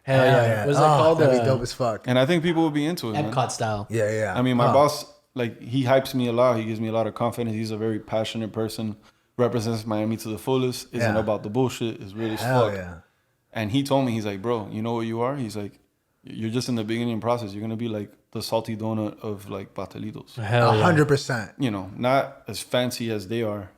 Hell yeah. What's that called? That'd be dope as fuck. And I think people will be into it, man. Epcot style. Yeah. I mean, my boss, like, he hypes me a lot. He gives me a lot of confidence. He's a very passionate person. Represents Miami to the fullest. Isn't about the bullshit. Is really as fuck. Yeah. And he told me, he's like, bro, you know what you are? He's like, you're just in the beginning process. You're gonna be like the salty donut of like pastelitos. Hell yeah. 100%. You know, not as fancy as they are.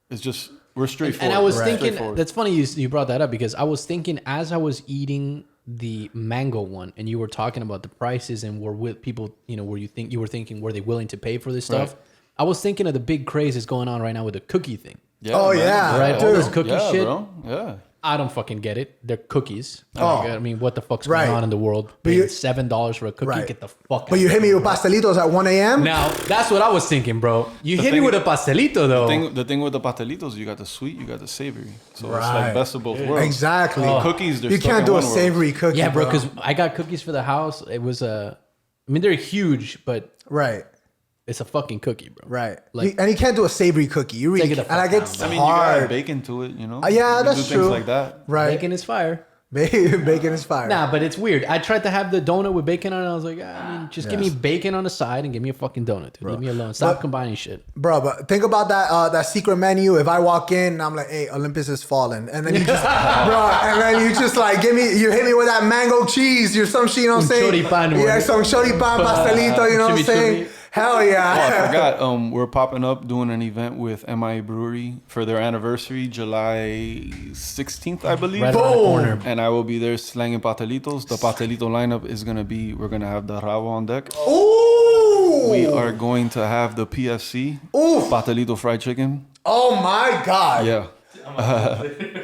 It's just we're straightforward. And I was thinking, that's funny you brought that up because I was thinking as I was eating the mango one and you were talking about the prices and were with people, you know, you were thinking, were they willing to pay for this stuff? Right. I was thinking of the big craze that's going on right now with the cookie thing. Yeah, Oh, man. yeah. Right? All this cookie shit. Bro. Yeah. I don't fucking get it. They're cookies. Oh. I mean, what the fuck's Right. going on in the world? But Paying you- $7 for a cookie? Right. Get the fuck out. But you hit me with pastelitos at 1 a.m.? Now, that's what I was thinking, bro. You hit me with a pastelito, though. The thing with the pastelitos, you got the sweet, you got the savory. So it's Right. like best of both worlds. Exactly. Cookies, they're You stuck can't in do a one world. savory cookie, Yeah, bro, because I got cookies for the house. It was I mean, they're huge, but Right. it's a fucking cookie, bro. Right. Like- And you can't do a savory cookie. You really Take it can't. the And like fuck it's down, I mean, you gotta hard. add bacon to it, you know? Yeah, You that's do true. things like that. Right. Bacon is fire. Bacon is fire. Nah, but it's weird. I tried to have the donut with bacon on it. I was like, I mean, just give me bacon on the side and give me a fucking donut, dude. Leave me alone. Stop combining shit. Bro, but think about that secret menu. If I walk in and I'm like, hey, Olympus has fallen. And then you just, bro, and then you just like, you hit me with that mango cheese. You're some shit, you know what I'm saying? choripan Yeah, one. some choripan pastelito, you know what I'm saying? chimichurri. Hell Oh, I yeah. forgot. We're popping up doing an event with MI Brewery for their anniversary, July 16th, I believe. Right around the Boom. corner. And I will be there slanging pastelitos. The pastelito lineup is gonna be, we're gonna have the rabo on deck. Ooh. We are going to have the PFC, Oof. pastelito fried chicken. Oh my God. Yeah.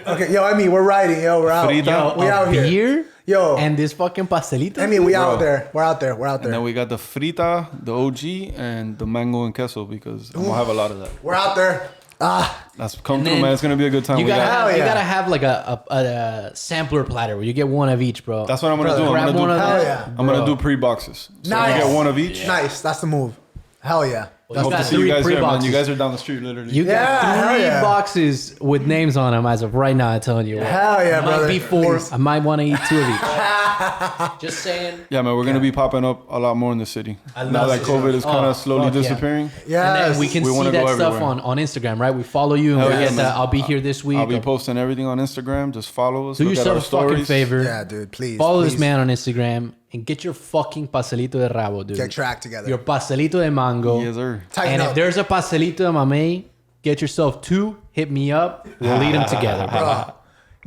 Okay, yo, Emi, we're riding, yo. We're out. Frita. We out here. Beer? Yo. And this fucking pastelito? Emi, we Bro. out there. We're out there. We're out And then there. we got the frita, the OG, and the mango and queso because I'm gonna have a lot of that. We're out there. That's come And through, then man. It's gonna be a good time. You We gotta, got- have, Hell you yeah. gotta have like a sampler platter where you get one of each, bro. That's what I'm gonna do. Grab one of Hell that. yeah. I'm gonna Bro. do pre-boxes. So Nice. you get one of each. Nice. That's the move. Hell yeah. Well, Hope you to got see you 3 guys there, man. pre-boxes. You guys are down the street, literally. You Yeah, got hell 3 yeah. boxes with names on them as of right now. I'm telling you. Hell yeah, might brother. be 4. Please. I might want to eat 2 of each. Just saying. Yeah, man, we're gonna be popping up a lot more in the city. love Now that it. COVID is kind Oh, of slowly fuck yeah. disappearing. Yes. And then we can We see wanna that go stuff everywhere. on Instagram, right? We follow you and Hell we yeah, get man. that. I'll be here this week. I'll be posting everything on Instagram. Just follow us. Do look at our yourself a fucking stories. favor. Yeah, dude, please. Follow this please. man on Instagram and get your fucking pastelito de rabo, dude. Get track together. Your pastelito de mango. Yes, sir. Tighten And up. if there's a pastelito de mamey, get yourself 2. Hit me up. We'll eat them together, bro. Bro,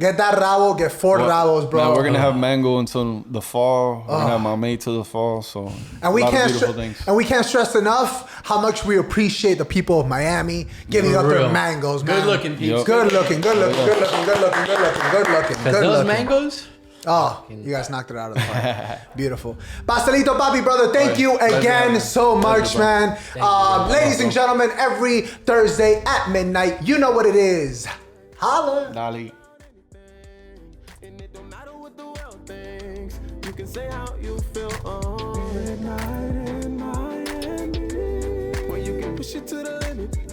get that rabo, get 4 rabos, bro. Man, we're gonna have mango until the fall. We're gonna have my mate to the fall. So And we a lot of can't beautiful things. and we can't stress enough how much we appreciate the people of Miami giving up their real. mangoes, man. Good looking people. Yep. Good looking, good looking, good looking, good looking, good looking, good looking, Because good those looking. mangoes, Oh, you guys knocked it out of the park. Beautiful. Pastelito Papii, brother, thank you again so much, man. Ladies and gentlemen, every Thursday at midnight, you know what it is. Holla. Dali. And it don't matter what the world Say how you feel on midnight in Miami, where you can push it to the limit.